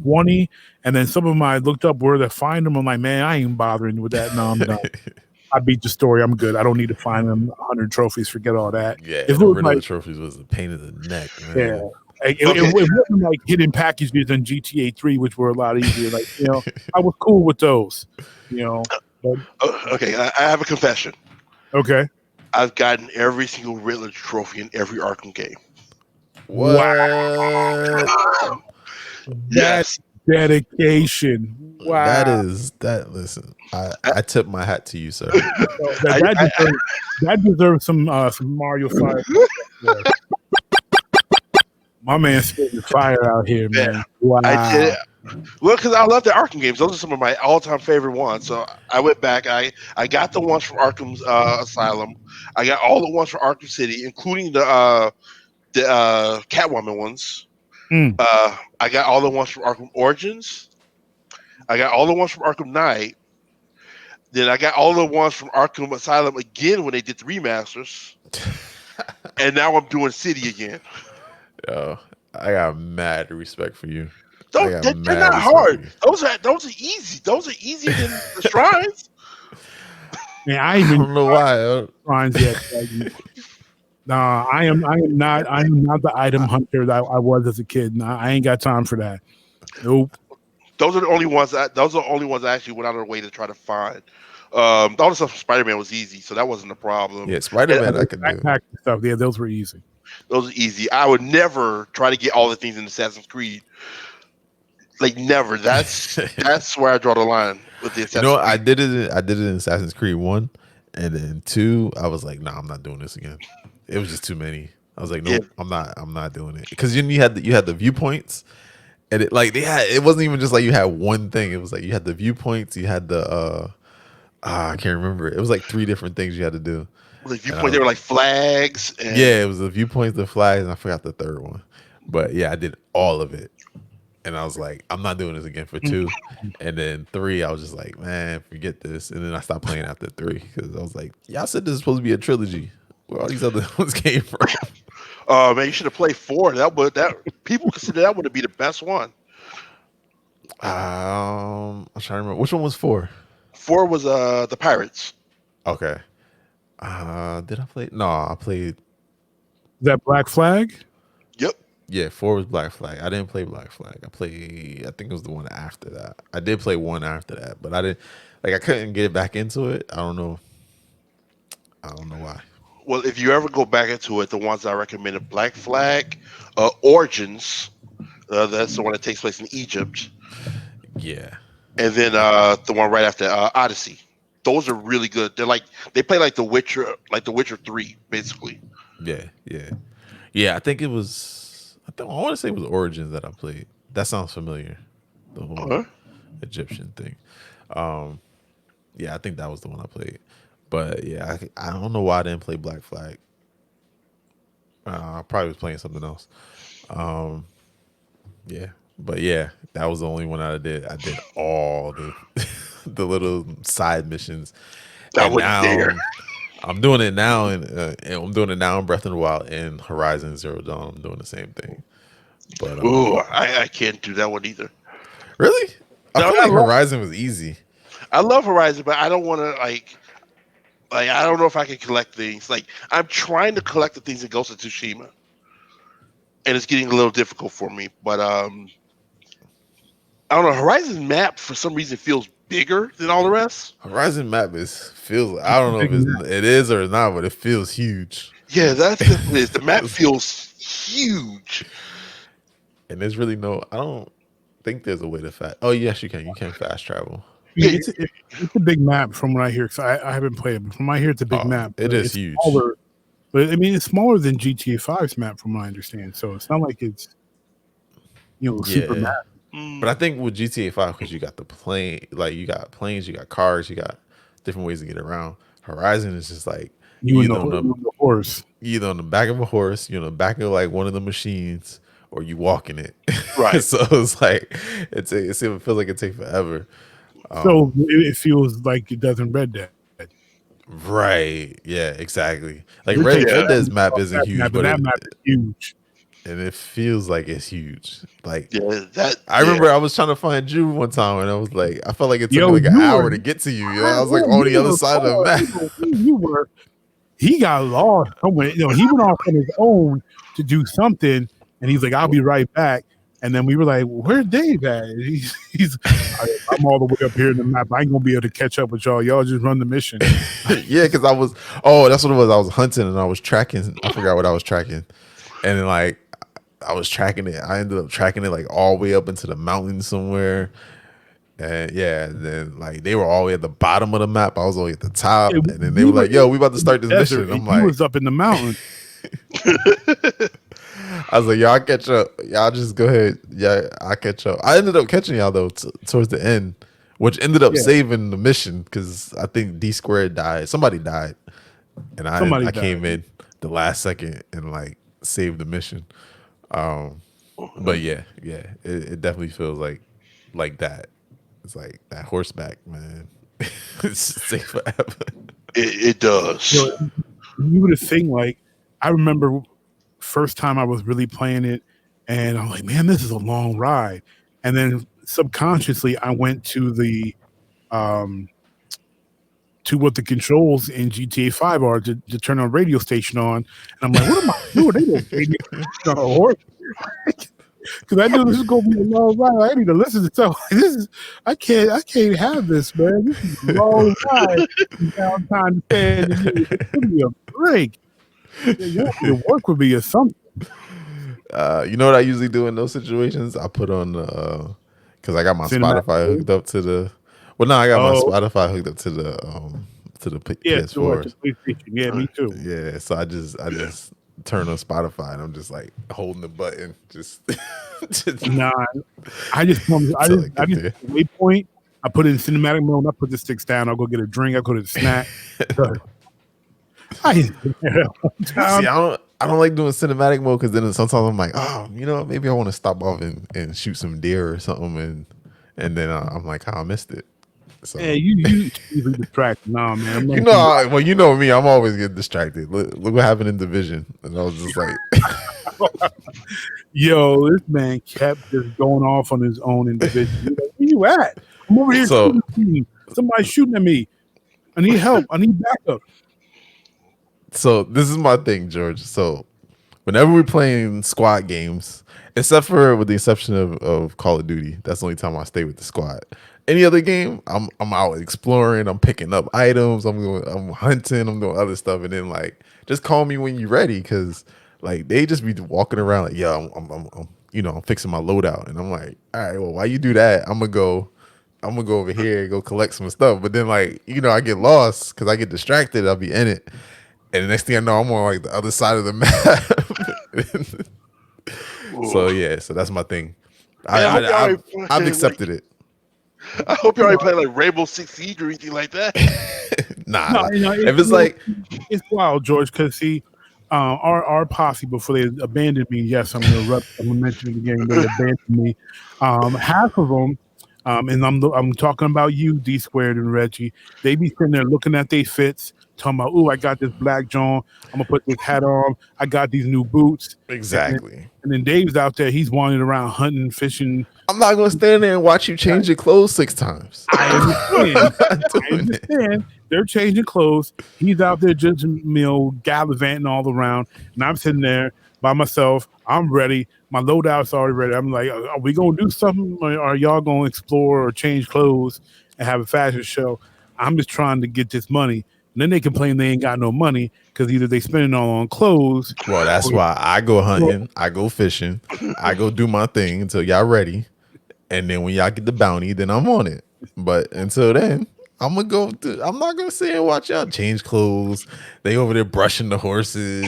20. And then some of them I looked up where to find them. I'm like, man, I ain't bothering with that. No, I'm done. I beat the story. I'm good. I don't need to find them 100 trophies. Forget all that. Yeah, the Riddler trophies was a pain in the neck. Man. Yeah, it wasn't like hidden packages in GTA 3, which were a lot easier. Like I was cool with those. But, okay, I have a confession. Okay. I've gotten every single Riddler trophy in every Arkham game. What? Wow. That's dedication. Wow. Listen, I tip my hat to you, sir. That deserves some Mario fire. My man's spitting fire out here, man. Wow. I did. Well, because I love the Arkham games. Those are some of my all-time favorite ones. So I went back. I got the ones from Arkham's Asylum. I got all the ones from Arkham City, including the Catwoman ones. I got all the ones from Arkham Origins. I got all the ones from Arkham Knight. Then I got all the ones from Arkham Asylum again when they did the remasters. And now I'm doing City again. Yo, I got mad respect for you. They're not hard. Those are easy. Those are easier than the shrines. Man, I don't know why shrines yet. Nah, I am not the item hunter that I was as a kid. Nah, I ain't got time for that. Nope. Those are the only ones I actually went out of the way to try to find. All the stuff from Spider-Man was easy, so that wasn't a problem. Yeah, Spider-Man I could do. Stuff. Yeah, those were easy. Those are easy. I would never try to get all the things in Assassin's Creed. Like never. That's where I draw the line with the Assassin's Creed. I did it in Assassin's Creed 1, and then 2, I was like, nah, I'm not doing this again. It was just too many. I was like, nope, yeah. I'm not doing it. Because you had the viewpoints, and it wasn't even just like you had one thing. It was like you had the viewpoints, you had the I can't remember. It was like 3 different things you had to do. The viewpoint, they were like flags. And... Yeah, it was the viewpoints, the flags, and I forgot the third one. But yeah, I did all of it. And I was like, I'm not doing this again for 2. And then 3, I was just like, man, forget this. And then I stopped playing after 3 because I was like, y'all said this is supposed to be a trilogy. where all these other ones came from. Man, you should have played 4. That people consider that one to be the best one. I'm trying to remember which one was 4. 4 was the Pirates. Okay. Did I play? No, I played. Is that Black Flag? Yep. Yeah, 4 was Black Flag. I didn't play Black Flag. I think it was the one after that. I did play one after that, but I didn't I couldn't get back into it. I don't know why. Well, if you ever go back into it, the ones I recommended: Black Flag, Origins. That's the one that takes place in Egypt. Yeah. And then the one right after Odyssey. Those are really good. They play like The Witcher 3, basically. Yeah. I think it was. I want to say it was Origins that I played. That sounds familiar. The whole Egyptian thing. Yeah, I think that was the one I played. But yeah, I don't know why I didn't play Black Flag. I probably was playing something else. Yeah, but yeah, that was the only one I did. I did all the the little side missions. I And wouldn't now dare. I'm doing it now, and I'm doing it now in Breath of the Wild and Horizon Zero Dawn. I'm doing the same thing. But Ooh, I can't do that one either. really, I No, feel like Horizon was easy. I love Horizon, but I don't want to like I don't know if I can collect things. Like I'm trying to collect the things in Ghost of Tsushima, and it's getting a little difficult for me. But I don't know. Horizon map for some reason feels bigger than all the rest. Horizon map feels. I don't know if it is or not, but it feels huge. Yeah, that's just it is. The map feels huge. And there's really I don't think there's a way to fast. Oh yes, you can. You can fast travel. Yeah, it's a big map from what I hear. Cause I haven't played it, but from what I hear, it's a big map. It is it's huge. Smaller, but I mean, it's smaller than GTA 5's map, from what I understand. So it's not like it's super map. But I think with GTA 5, because you got the plane, like you got planes, you got cars, you got different ways to get around. Horizon is just like you and the horse. Either on the back of a horse, the back of like one of the machines, or you walking it. Right. So it's like it feels like it takes forever. So it feels like it does in Red Dead. Right. Yeah, exactly. Like Red Dead's map isn't huge, but that map is huge. And it feels like it's huge. Like I remember I was trying to find Drew one time, and I was like, I felt like it took me like an hour to get to you. I was like on the other side of the map. He got lost somewhere. He went off on his own to do something, and he's like, "I'll be right back." And then we were like, "Where's Dave at?" He's I'm all the way up here in the map. I ain't gonna be able to catch up with y'all. Y'all just run the mission. Yeah, because I was. Oh, that's what it was. I was hunting and I was tracking. I forgot what I was tracking, and then like I was tracking it. I ended up tracking it like all the way up into the mountains somewhere. And yeah, then like they were all the way at the bottom of the map. I was all the way at the top, and then they were like, "Yo, we about to start this mission." I'm like, "He was up in the mountain." I was like, "Y'all catch up. Y'all just go ahead. Yeah, I catch up." I ended up catching y'all though towards the end, which ended up saving the mission because I think D Squared died. Somebody died, and I came in the last second and like saved the mission. But yeah, it definitely feels like that. It's like that horseback, man. It's take forever. It does. You would have think like I remember first time I was really playing it, and I'm like, man, this is a long ride. And then subconsciously, I went to the to what the controls in GTA 5 are to turn a radio station on. And I'm like, what am I doing? They don't radio on a horse. Because I knew this was gonna be a long ride. I need to listen to stuff. I can't have this, man. This is a long ride. Downtime to stand and give me a break. You want me to work with me or something. You know what I usually do in those situations? I put on because I got my Spotify hooked up to the. Well, no, I got my Spotify hooked up to the PS4. Yeah, me too. Yeah, so I just turn on Spotify and I'm just like holding the button. Nah, I just waypoint. I put it in cinematic mode. I put the sticks down. I'll go get a drink. I'll go to the snack. I don't like doing cinematic mode because then sometimes I'm like, oh, maybe I want to stop off and shoot some deer or something, and then I'm like, oh, I missed it. So Hey, you easily distracted. Nah, man. I'm you letting know, you well, you know me, I'm always getting distracted. Look what happened in Division, and I was just like, Yo, this man kept just going off on his own individual. Like, where you at? I'm over here so shooting. Somebody's shooting at me. I need help. I need backup. so this is my thing, George. So whenever we're playing squad games, except for with the exception of Call of Duty, that's the only time I stay with the squad. Any other game, I'm out exploring, I'm picking up items, I'm hunting, I'm doing other stuff, and then like just call me when you're ready, because like they just be walking around like, yeah, I'm you know, I'm fixing my loadout, and I'm like, all right, well, why you do that? I'm gonna go over here, go collect some stuff, but then like, you know, I get lost because I get distracted, I'll be in it. And the next thing I know, I'm on like the other side of the map. Ooh. So yeah, so that's my thing. Man, I hope y'all I've, ain't I've playing, like, accepted it. I hope y'all ain't playing like Rainbow Six Siege or anything like that. Nah, No, like, you know, if it's like, it's wild, George, because see, our posse before they abandoned me. Yes, I'm gonna mention it again. They abandoned me. Half of them, I'm talking about you, D Squared and Reggie. They be sitting there looking at their fits, talking about, "Ooh, I got this black John. I'm gonna put this hat on. I got these new boots." exactly. And then Dave's out there. He's wandering around hunting, fishing. I'm not gonna stand there and watch you change your clothes 6 times. I I'm understand. not I doing it. understand. They're changing clothes. He's out there just, gallivanting all around. And I'm sitting there by myself. I'm ready. My loadout's already ready. I'm like, are we going to do something? Or are y'all going to explore or change clothes and have a fashion show? I'm just trying to get this money. And then they complain they ain't got no money because either they spend it all on clothes Well, that's or, why I go or hunting, I go fishing, I go do my thing until y'all ready. And then when y'all get the bounty, then I'm on it. But until then, I'm not gonna sit and watch y'all change clothes. They over there brushing the horses.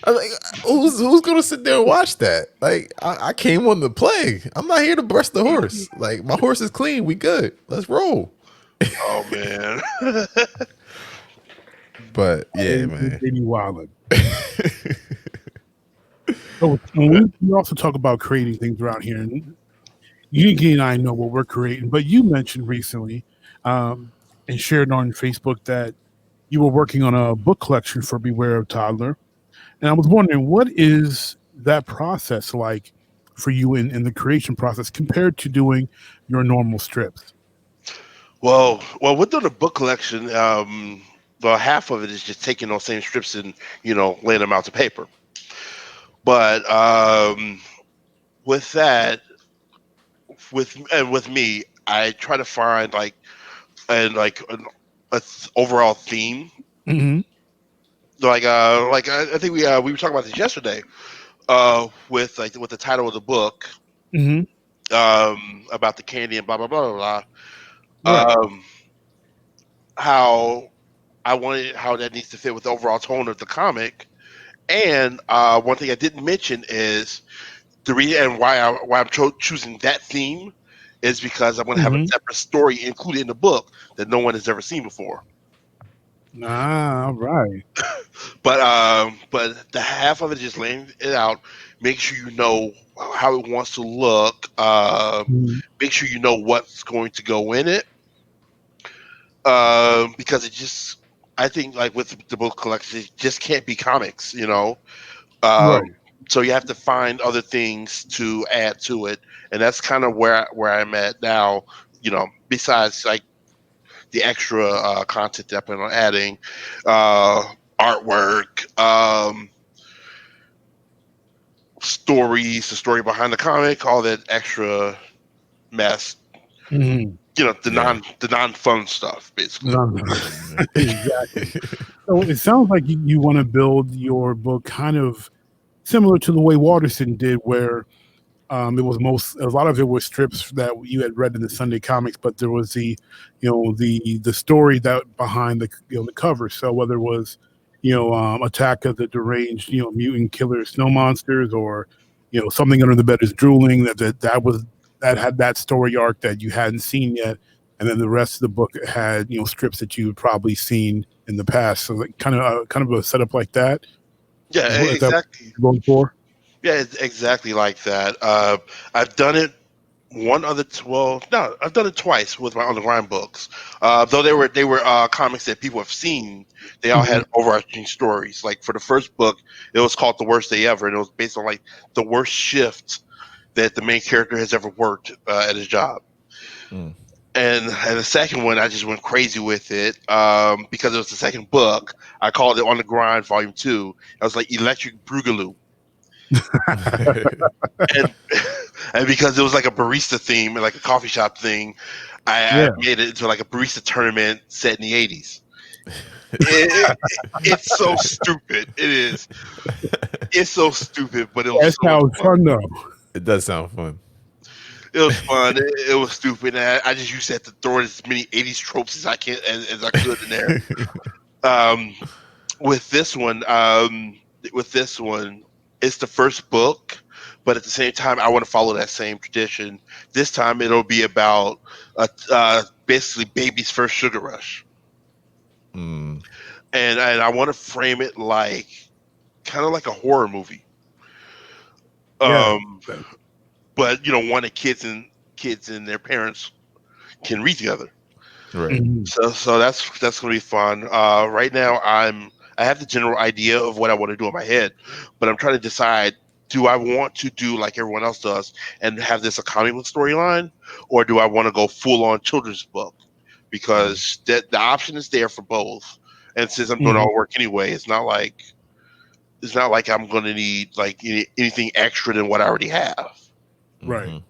I'm like, who's gonna sit there and watch that? Like, I came on to play. I'm not here to brush the horse. Like, my horse is clean. We good. Let's roll. Oh man. But they, yeah, man. they be wilding. So when we also talk about creating things around here. And Yuki and I know what we're creating, but you mentioned recently and shared on Facebook that you were working on a book collection for Beware of Toddler. And I was wondering, what is that process like for you in the creation process compared to doing your normal strips? Well, we're doing a book collection. Well, half of it is just taking those same strips and laying them out to paper. But with that, with me, I try to find an overall theme. Mm-hmm. Like I think we were talking about this yesterday. With the title of the book, Mm-hmm. about the candy and blah blah blah blah Right. blah. How I wanted how that needs to fit with the overall tone of the comic. And one thing I didn't mention is the reason and why I'm choosing that theme is because I'm going to have a Mm-hmm. separate story included in the book that no one has ever seen before. Ah, right. But the half of it just laying it out. Make sure you know how it wants to look. Mm-hmm. Make sure you know what's going to go in it. Because it just, I think, like with the book collection, it just can't be comics. Um, Right. so you have to find other things to add to it, and that's kind of where I'm at now. Besides like the extra content that I'm adding, uh, artwork, stories, the story behind the comic, all that extra mess. Mm-hmm. Yeah. The non fun stuff, basically. Exactly. So it sounds like you want to build your book kind of similar to the way Waterston did, where it was a lot of it was strips that you had read in the Sunday comics, but there was the story that behind the cover. So whether it was Attack of the Deranged mutant killer snow monsters, or something under the bed is drooling, that had that story arc that you hadn't seen yet, and then the rest of the book had strips that you had probably seen in the past. So like, kind of a setup like that. Yeah, Is that what exactly. you're going for? Yeah, it's exactly like that. I've done it one other. Well, no, I've done it twice with my on the grind books. Though they were comics that people have seen. They all Mhm. had overarching stories. Like for the first book, it was called "The Worst Day Ever," and it was based on like the worst shift that the main character has ever worked at his job. Mm. And the second one, I just went crazy with it because it was the second book. I called it "On the Grind" Volume 2. I was like Electric Boogaloo, and and because it was like a barista theme and like a coffee shop thing, I Yeah. made it into like a barista tournament set in the 80s. It's so stupid. It is. It's so stupid, but it was That so much sounds fun. fun though. It does sound fun. It was fun. It was stupid. And I just used that to throw in as many 80s tropes as I can as I could in there. Um, with this one, it's the first book, but at the same time, I want to follow that same tradition. This time, it'll be about basically baby's first sugar rush, Mm. and I want to frame it like kind of like a horror movie. Yeah. Um, but one that kids and their parents can read together. Right. Mhm. So that's gonna be fun. Right now I have the general idea of what I want to do in my head, but I'm trying to decide: do I want to do like everyone else does and have this a comic book storyline, or do I want to go full on children's book? Mm. Because the option is there for both. And since I'm doing Mhm. all the work anyway, it's not like I'm gonna need like anything extra than what I already have. Right. Mhm.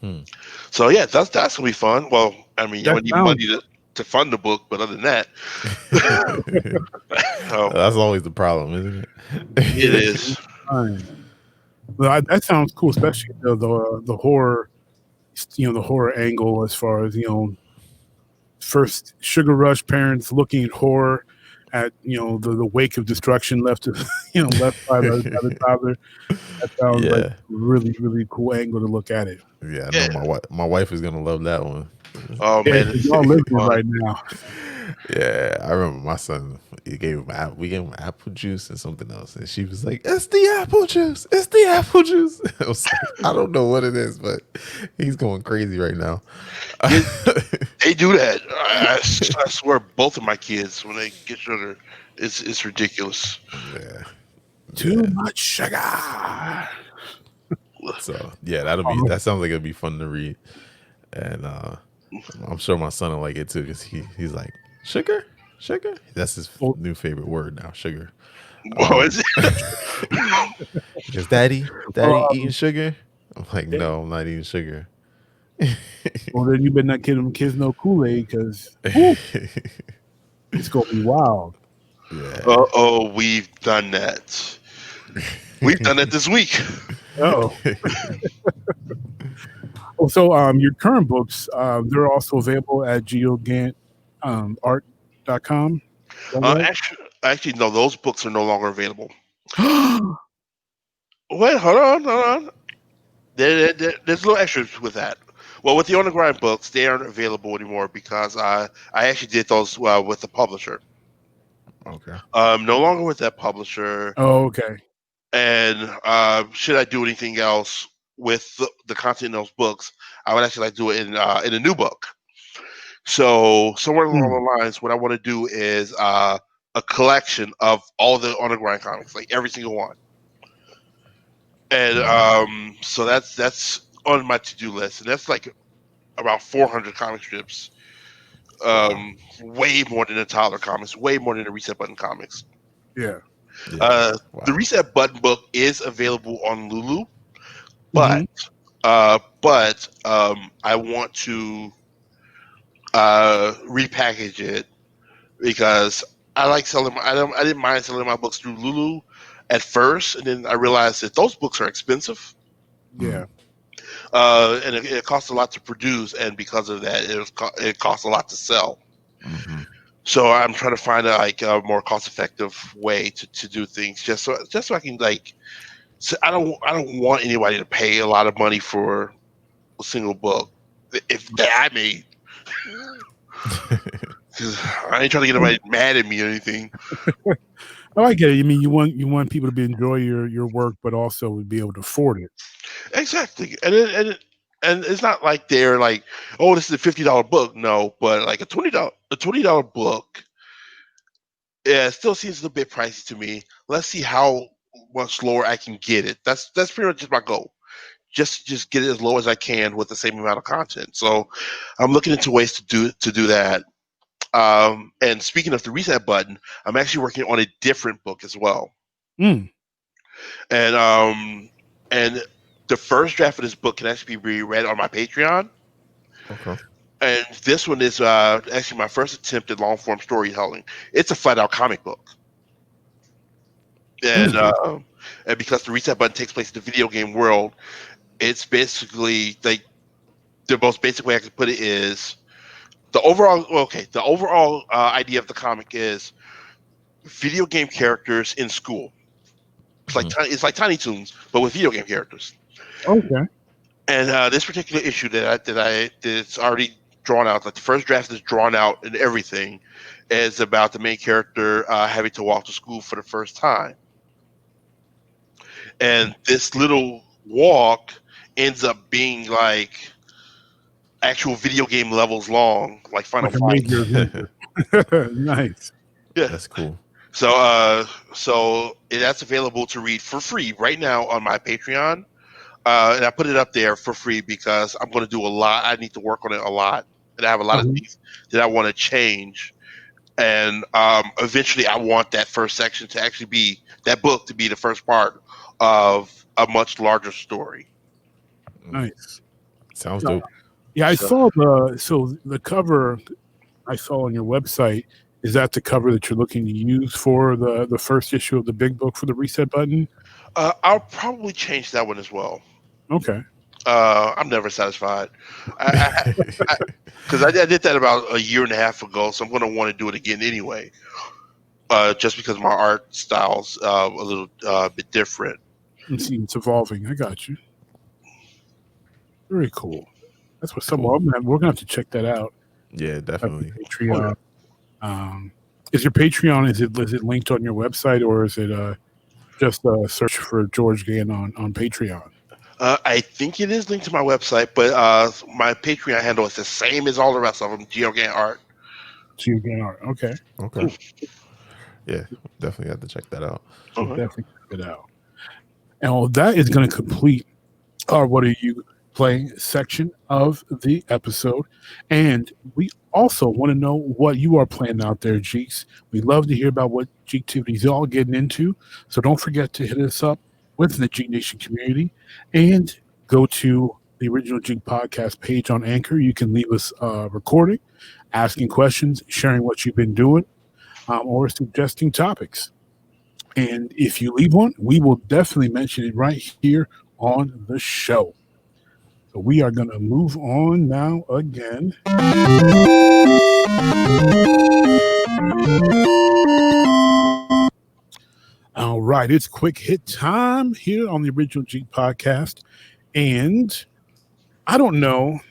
Hmm. So yeah, that's gonna be fun. Well, I mean, I That would need sounds money to fund the book, but other than that, um, That's always the problem, isn't it it? is. fine. Well, that sounds cool, especially the horror, the horror angle as far as first sugar rush parents looking at horror at the wake of destruction left to left by the toddler. That sounds like Yeah. a really really cool angle to look at it. Yeah, I know Yeah. my wife is gonna love that one. Oh Yeah, man, 'cause it's y'all gonna be living it fun. right now. Yeah, I remember my son. We gave him apple juice and something else, and she was like, "It's the apple juice. It's the apple juice." I was like, "I don't know what it is, but he's going crazy right now." Yeah, they do that. I swear, both of my kids when they get sugar, it's ridiculous. Yeah, Too yeah. much sugar. So yeah, Oh, that sounds like it'll be fun to read, and I'm sure my son will like it too because he's like sugar, sugar. That's his well, new favorite word now, sugar. Well, it's, Because daddy well, eating sugar. I'm like, yeah. no, I'm not eating sugar. Well, then you better not give them kids no Kool-Aid because it's gonna be wild. Yeah. we've done that. We've done that this week. Oh, so your current books, they're also available at geogant art.com. Is that right? Actually, no, those books are no longer available. Oh, Wait, hold on. There's little extras with that. Well, with the On the Grind books, they aren't available anymore because I actually did those with the publisher. Okay. No longer with that publisher. okay. And should I do anything else with the content in those books, I would actually like to do it in a new book. So somewhere along Hmm. the lines, what I want to do is a collection of all the On the Grind comics, like every single one. And so that's on my to do list, and that's like about 400 comic strips. Wow. Way more than the Tyler comics, way more than the Reset Button comics. Yeah. Yeah. The Wow. Reset Button book is available on Lulu, Hmm. but I want to repackage it because I like selling. I didn't mind selling my books through Lulu at first, and then I realized that those books are expensive. Yeah. Mm. And it costs a lot to produce, and because of that, it costs a lot to sell. Hmm. So I'm trying to find a more cost effective way to do things, just so I can like. So I don't want anybody to pay a lot of money for a single book if that I made. 'Cause I ain't trying to get anybody mad at me or anything. Oh, I get it. I mean, you want people to enjoy your work, but also be able to afford it. Exactly, and it's not like they're like, oh, this is a $50 book. No, but like a $20 book, yeah, it still seems a bit pricey to me. Let's see how much lower I can get it. That's pretty much just my goal. Just get it as low as I can with the same amount of content. So I'm looking into ways to do that. And speaking of the reset button, I'm actually working on a different book as well. Mm. And the first draft of this book can actually be read on my Patreon. Okay. And this one is actually my first attempt at long form storytelling. It's a flat out comic book. And and because the reset button takes place in the video game world, it's basically like the most basic way I could put it is the overall. Okay, the overall idea of the comic is video game characters in school. It's like Tiny Toons, but with video game characters. Okay. And this particular issue that's already drawn out, like the first draft is drawn out and everything, is about the main character having to walk to school for the first time. And this little walk ends up being like actual video game levels long, like Final Like a Fight. major adventure. Nice. Yeah. That's cool. So that's available to read for free right now on my Patreon. And I put it up there for free because I'm going to do a lot. I need to work on it a lot, and I have a lot of things that I want to change. And eventually, I want that first section to actually be that book to be the first part of a much larger story. Nice. Sounds dope. Yeah, I saw the cover I saw on your website. Is that the cover that you're looking to use for the first issue of the big book for the reset button? I'll probably change that one as well. Okay. I'm never satisfied because I did that about a year and a half ago, so I'm going to want to do it again anyway. Just because my art style's a little bit different. It's evolving. I got you. Very cool. That's what Cool. we're gonna have to check that out. Yeah, definitely. Patreon. Is your Patreon is it linked on your website, or is it just a search for George Gant on Patreon? I think it is linked to my website, but my Patreon handle is the same as all the rest of them. George Gant Art. George Gant Art. Okay. Okay. Yeah, definitely have to check that out. Definitely check it out. And that is going to complete our "What Are You Playing" section of the episode. And we also want to know what you are playing out there, Jeeks. We love to hear about what Jeektivity's all getting into. So don't forget to hit us up with the Jeek Nation community and go to the Original Jeek podcast page on Anchor. You can leave us a recording, asking questions, sharing what you've been doing, or suggesting topics. And if you leave one, we will definitely mention it right here on the show. So we are going to move on now again. All right, it's quick hit time here on the Original Jeek podcast. And I don't know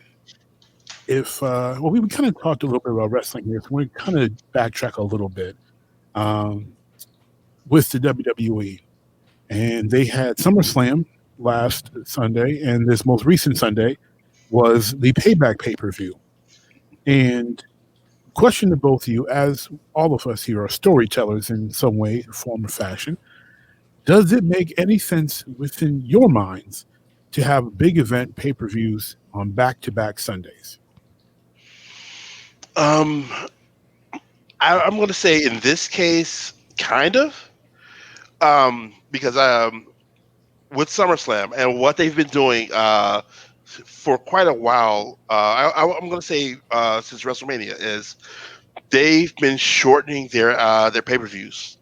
if, we kind of talked a little bit about wrestling here. So we're kind of backtrack a little bit with the WWE. And they had SummerSlam last Sunday, and this most recent Sunday was the Payback pay-per-view. And question to both of you, as all of us here are storytellers in some way, form, or fashion, does it make any sense within your minds to have big event pay-per-views on back-to-back Sundays? I'm going to say in this case, kind of, because with SummerSlam and what they've been doing for quite a while, I'm going to say since WrestleMania, is they've been shortening their pay-per-views.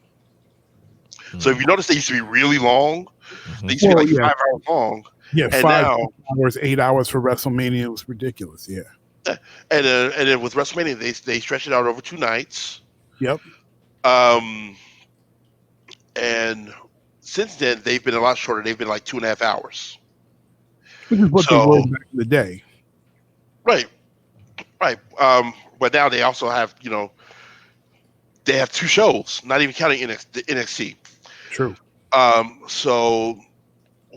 So if you notice, they used to be really long. They used to be like 5 hours long. Yeah, and 5 now, hours, 8 hours for WrestleMania. It was ridiculous. Yeah. And then with WrestleMania, they stretched it out over 2 nights. Yep. And since then, they've been a lot shorter. They've been like 2.5 hours. Which is what they were back in the day. Right. But now they also have, they have 2 shows, not even counting NXT. True. So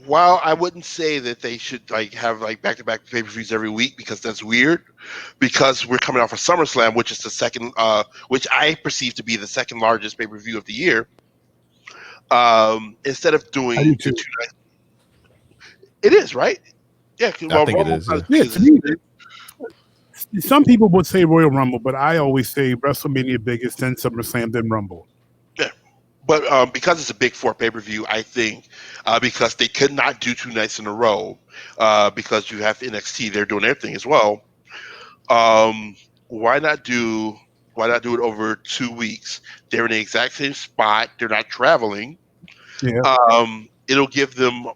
while I wouldn't say that they should like have like back-to-back pay-per-views every week because that's weird, because we're coming off of SummerSlam, which is the second, which I perceive to be the second largest pay-per-view of the year. Instead of I do doing the too. two nights, it is right. Yeah, I well, think it Rumble's is. not Yeah. as big Yeah, as to this. me, some people would say Royal Rumble, but I always say WrestleMania biggest, then SummerSlam, then Rumble. Yeah. But because it's a big four pay-per-view, I think because they could not do two nights in a row because you have NXT, they're doing their thing as well. Um, why not do it over 2 weeks? They're in the exact same spot. They're not traveling. Yeah. It'll give them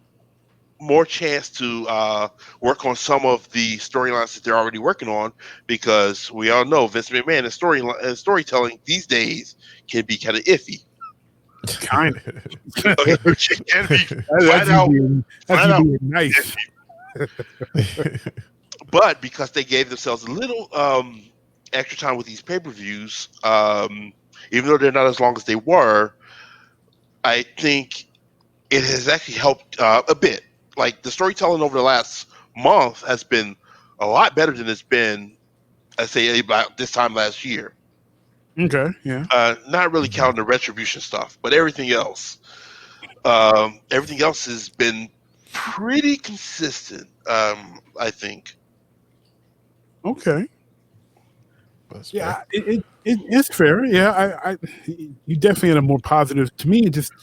more chance to work on some of the storylines that they're already working on, because we all know Vince McMahon and storytelling these days can be kind of iffy. Kind of. Okay, it can be That's you flat out being nice. iffy. But because they gave themselves a little extra time with these pay-per-views, even though they're not as long as they were, I think it has actually helped a bit. Like the storytelling over the last month has been a lot better than it's been, I say, about this time last year. Okay, yeah. Not really counting the retribution stuff, but everything else has been pretty consistent. I think. Okay. That's Yeah, fair. it's fair. Yeah, I you definitely had a more positive. To me, it just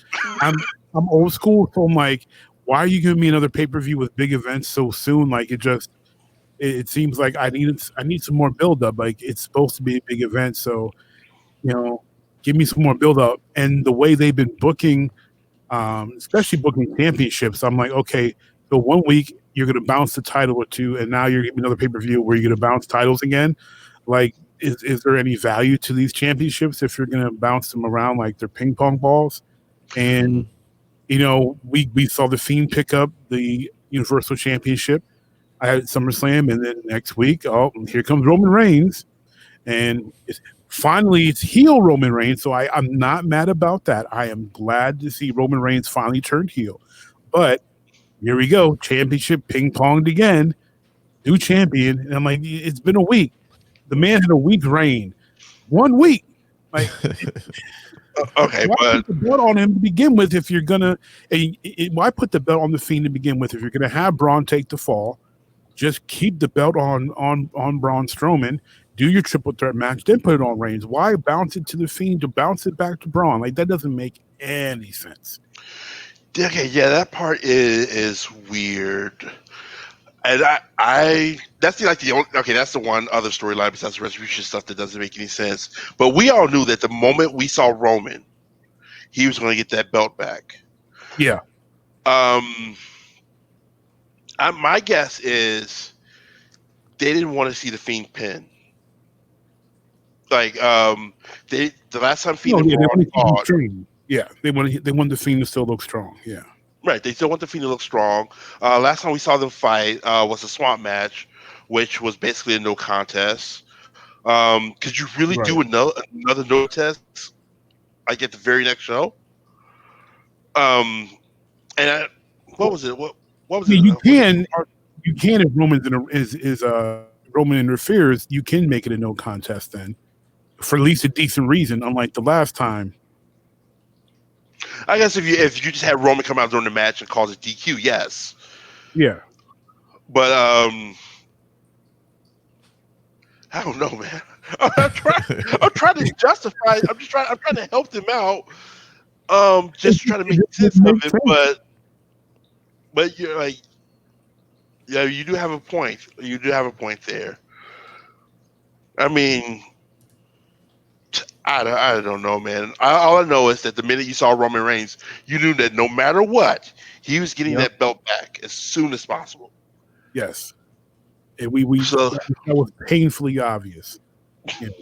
I'm old school, so I'm like, why are you giving me another pay per view with big events so soon? Like it seems like I need some more build up. Like it's supposed to be a big event, so give me some more build up. And the way they've been booking, especially booking championships, I'm like, okay, so 1 week you're gonna bounce the title or two, and now you're giving me another pay per view where you're gonna bounce titles again. Like, is there any value to these championships if you're going to bounce them around like they're ping pong balls? And we saw the Fiend pick up the Universal Championship at SummerSlam, and then next week, oh, here comes Roman Reigns, and finally it's heel Roman Reigns. So I'm not mad about that. I am glad to see Roman Reigns finally turned heel. But here we go, championship ping ponged again, new champion, and I'm like, it's been a week. The man had a week reign. 1 week. Like, Okay, why but put the belt on him to begin with if you're gonna? Why put the belt on the Fiend to begin with if you're gonna have Braun take the fall? Just keep the belt on Braun Strowman. Do your triple threat match, then put it on Reigns. Why bounce it to the Fiend to bounce it back to Braun? Like that doesn't make any sense. okay, yeah, that part is weird. And I that's the only, okay, that's the one other storyline besides the retribution stuff that doesn't make any sense. But we all knew that the moment we saw Roman, he was going to get that belt back. Yeah. My guess is they didn't want to see the Fiend pin. Like the last time Fiend and Braun fought, yeah, they want the Fiend to still look strong. Yeah. right, they still want the Fiend to look strong. Last time we saw them fight was a swamp match, which was basically a no contest. Could you really do another no test like at the very next show? What was it? What was it? You can if Roman interferes, you can make it a no contest then, for at least a decent reason. Unlike the last time. I guess if you just had Roman come out during the match and cause it DQ, yes. Yeah. But I don't know, man. I'm trying to justify. I'm trying to help them out. Just trying to make sense of it. But you're like, yeah, you do have a point. You do have a point there. I mean, I don't know, man. All I know is that the minute you saw Roman Reigns, you knew that no matter what, he was getting that belt back as soon as possible. Yes. And that was painfully obvious. You know.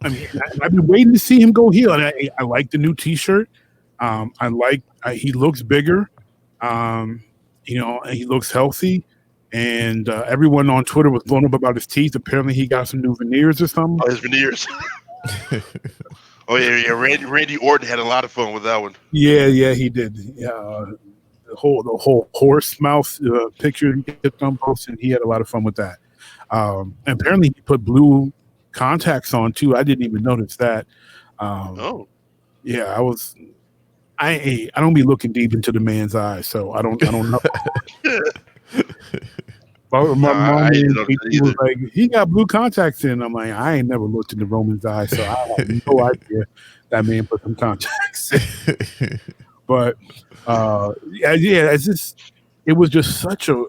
I mean, I've been waiting to see him go heel, and I like the new T-shirt. He looks bigger. He looks healthy, and everyone on Twitter was blown up about his teeth. Apparently, he got some new veneers or something. Oh, his veneers. Oh yeah. Randy Orton had a lot of fun with that one. Yeah, he did. Yeah, whole horse mouth picture he kept on posting. He had a lot of fun with that. And apparently, he put blue contacts on too. I didn't even notice that. Yeah, I don't be looking deep into the man's eyes, so I don't know. My mom was like, he got blue contacts in. I'm like, I ain't never looked into Roman's eyes, so I have no idea that man put some contacts in. But it was just such a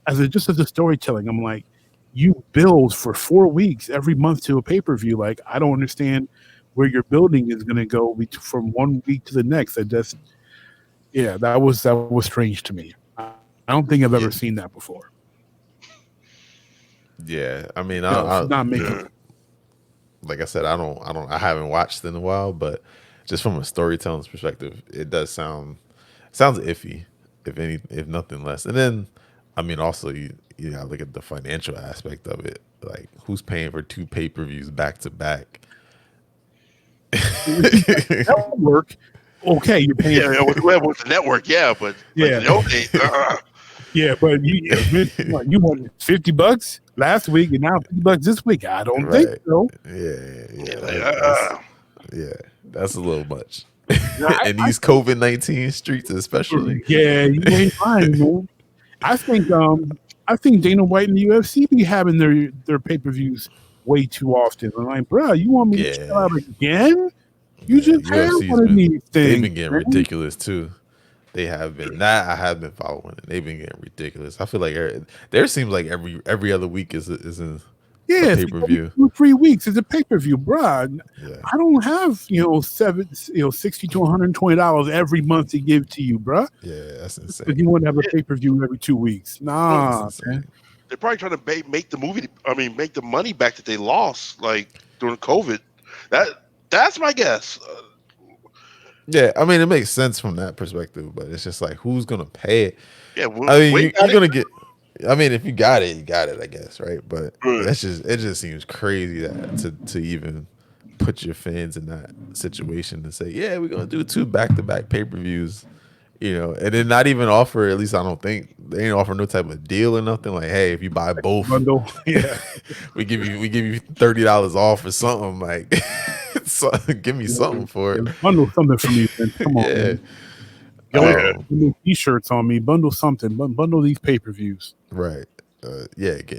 as a storytelling. I'm like, you build for 4 weeks every month to a pay-per-view. Like, I don't understand where your building is going to go from 1 week to the next. That was strange to me. I don't think I've ever seen that before. Yeah, I mean, not making. Like I said, I haven't watched in a while, but just from a storytelling perspective, it sounds iffy, if nothing less. And then, I mean, also you gotta look at the financial aspect of it. Like, who's paying for 2 pay-per-views back to back? Network, okay, you're paying. Yeah, with the network, yeah, but yeah, but you wanted $50 last week and now $50 this week. I don't think so. Yeah, that's a little much. And these COVID-19 streets, especially. Yeah, you ain't lying, man. I think Dana White and the UFC be having their pay-per-views way too often. I'm like, bro, you want me to chill out again? You just had one of these things. They've been getting ridiculous too. They have been. That I have been following it. They've been getting ridiculous. I feel like there seems like every other week is a pay-per-view. 2 or 3 weeks is a pay-per-view, bro. I don't have $60 to $120 every month to give to you, bro. Yeah, that's insane. Because you want to have a pay-per-view every 2 weeks. Nah, man. They're probably trying to make the money back that they lost, like during COVID. That's my guess. Yeah, I mean, it makes sense from that perspective, but it's just like, who's gonna pay it? Yeah, I mean, you're gonna get. I mean, if you got it, you got it, I guess, right? But it just seems crazy to even put your fans in that situation to say, yeah, we're gonna do 2 back-to-back pay-per-views, and then not even offer. At least I don't think they ain't offer no type of deal or nothing. Like, hey, if you buy both, bundle, we give you $30 off or something. Like, so, give me something for it. Bundle something for me, man. Come on, man. Bundle t-shirts on me. Bundle something. Bundle these pay-per-views. Right.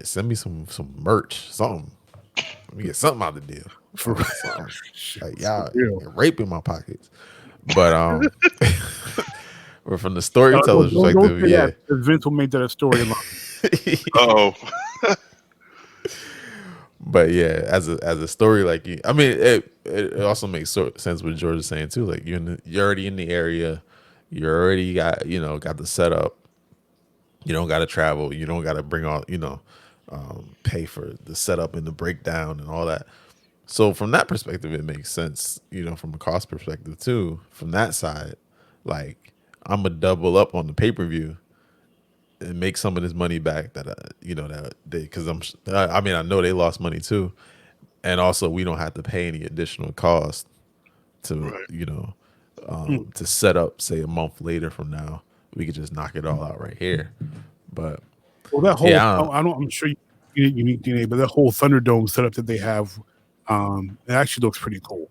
Send me some merch. Something. Let me get something out of the deal. For like, y'all raping my pockets. But we're from the storyteller's perspective. Vince will make that a storyline. But yeah, as a story, like, I mean, it also makes sense what George is saying too. Like, you're already in the area, you already got the setup. You don't got to travel. You don't got to bring all pay for the setup and the breakdown and all that. So from that perspective, it makes sense. From a cost perspective too. From that side, like, I'm gonna double up on the pay-per-view and make some of this money back because I know they lost money too, and also we don't have to pay any additional cost to to set up, say, a month later from now. We could just knock it all out right here. But that whole I'm sure UNIQDNA, but that whole Thunderdome setup that they have, it actually looks pretty cool.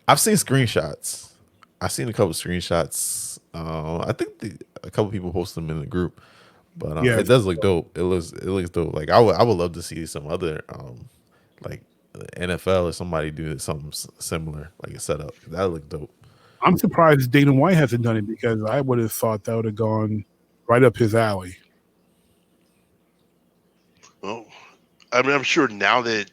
I've seen screenshots. I've seen a couple of screenshots. I think a couple people posted them in the group. But it does look dope. It looks dope. Like, I would love to see some other like NFL or somebody do something similar, like a setup. That would look dope. I'm surprised Dana White hasn't done it, because I would have thought that would have gone right up his alley. Well, I mean, I'm sure now that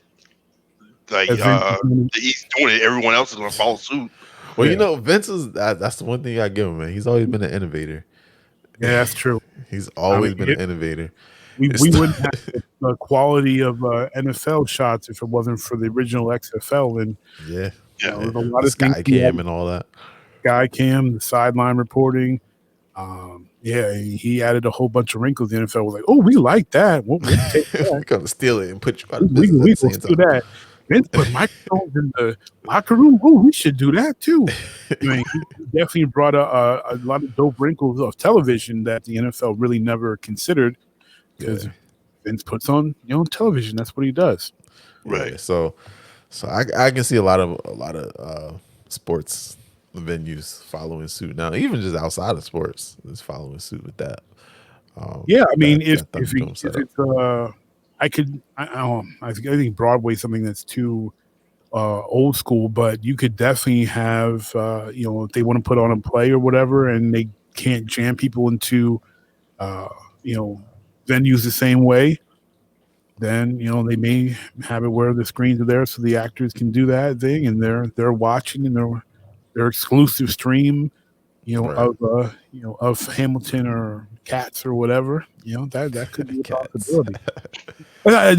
that he's doing it, everyone else is going to follow suit. Well, Vince that's the one thing I give him, man. He's always been an innovator. Yeah, that's true. He's always been an innovator. We wouldn't have the quality of NFL shots if it wasn't for the original XFL. And there's a lot of Sky Cam and all that. Sky Cam, the sideline reporting. He added a whole bunch of wrinkles. The NFL was like, "Oh, we like that. We'll take that. We're gonna steal it and put you out of business." We will do that. Vince put microphones in the locker room. Oh, we should do that too. I mean, he definitely brought a lot of dope wrinkles of television that the NFL really never considered because Vince puts on television. That's what he does. Right. Yeah, so I can see a lot of sports venues following suit now, even just outside of sports is following suit with that. Yeah, I mean, that if Thunderdome setup. it's I think Broadway's something that's too old school, but you could definitely have if they want to put on a play or whatever, and they can't jam people into venues the same way. Then they may have it where the screens are there so the actors can do that thing, and they're watching and their exclusive stream Right. of Hamilton or Cats or whatever. That could be a Cats. possibility. I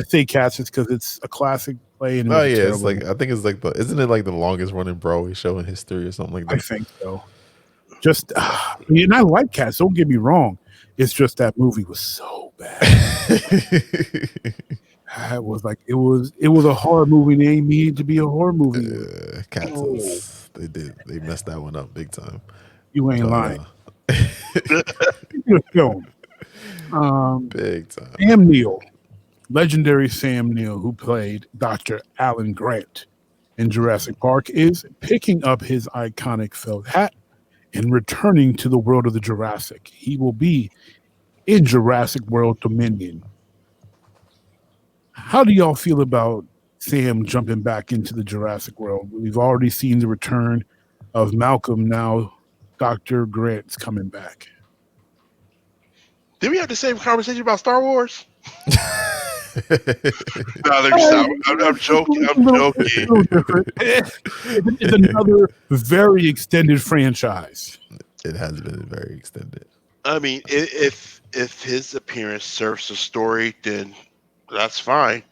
say Cats just because it's a classic play and it Oh was a yeah, it's terrible like I think it's like isn't it like the longest running Broadway show in history or something like I that? think so. Just and I like Cats. Don't get me wrong. It's just that movie was so bad. It was like it was a horror movie. They needed to be a horror movie. Cats they messed that one up big time. You ain't But, lying. Good film. big time. Sam Neill, legendary Sam Neill, who played Dr. Alan Grant in Jurassic Park, is picking up his iconic felt hat and returning to the world of the Jurassic. He will be in Jurassic World Dominion. How do y'all feel about Sam jumping back into the Jurassic World? We've already seen the return of Malcolm. Now Dr. Grant's coming back. Did we have the same conversation about Star Wars? No, I'm joking. I'm joking. It's a little different. It's another very extended franchise. It has been very extended. I mean, if his appearance serves the story, then that's fine.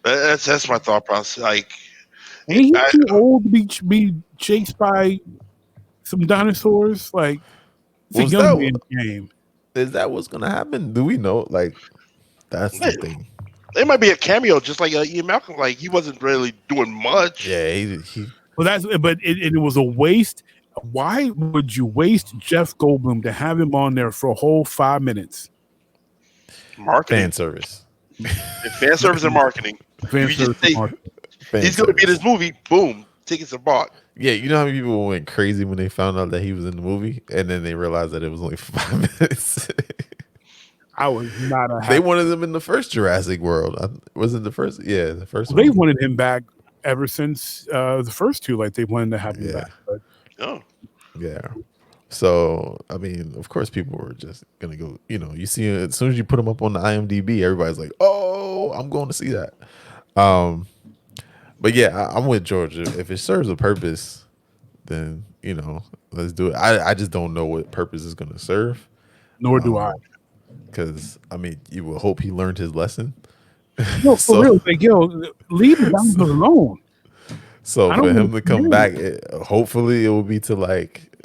That's my thought process. Like, Ain't he too old to be chased by some dinosaurs? Like, it's a young man's game. Is that what's gonna happen? Do we know? Like, that's the thing. It might be a cameo, just like Ian Malcolm. Like, he wasn't really doing much. Yeah, he Well, it was a waste. Why would you waste Jeff Goldblum to have him on there for a whole 5 minutes? Marketing. fan service. Fan service and marketing. Fan You just service say, marketing. he's going to be in this movie. Boom. Tickets are bought. Yeah, you know how many people went crazy when they found out that he was in the movie, and then they realized that it was only 5 minutes. I was not a. They wanted him in the first Jurassic World. Was it the first? Yeah, the first. They one. wanted him back ever since the first two. Like they wanted to have him back. But Oh. Yeah. So I mean, of course, people were just gonna go. You see, as soon as you put him up on the IMDb, everybody's like, "Oh, I'm going to see that." But yeah, I'm with George. If it serves a purpose, then let's do it. I just don't know what purpose it's going to serve. nor do I. Because I mean, you would hope he learned his lesson. No, for real. Like, leave the dinosaurs alone. So for him to come back, hopefully it will be to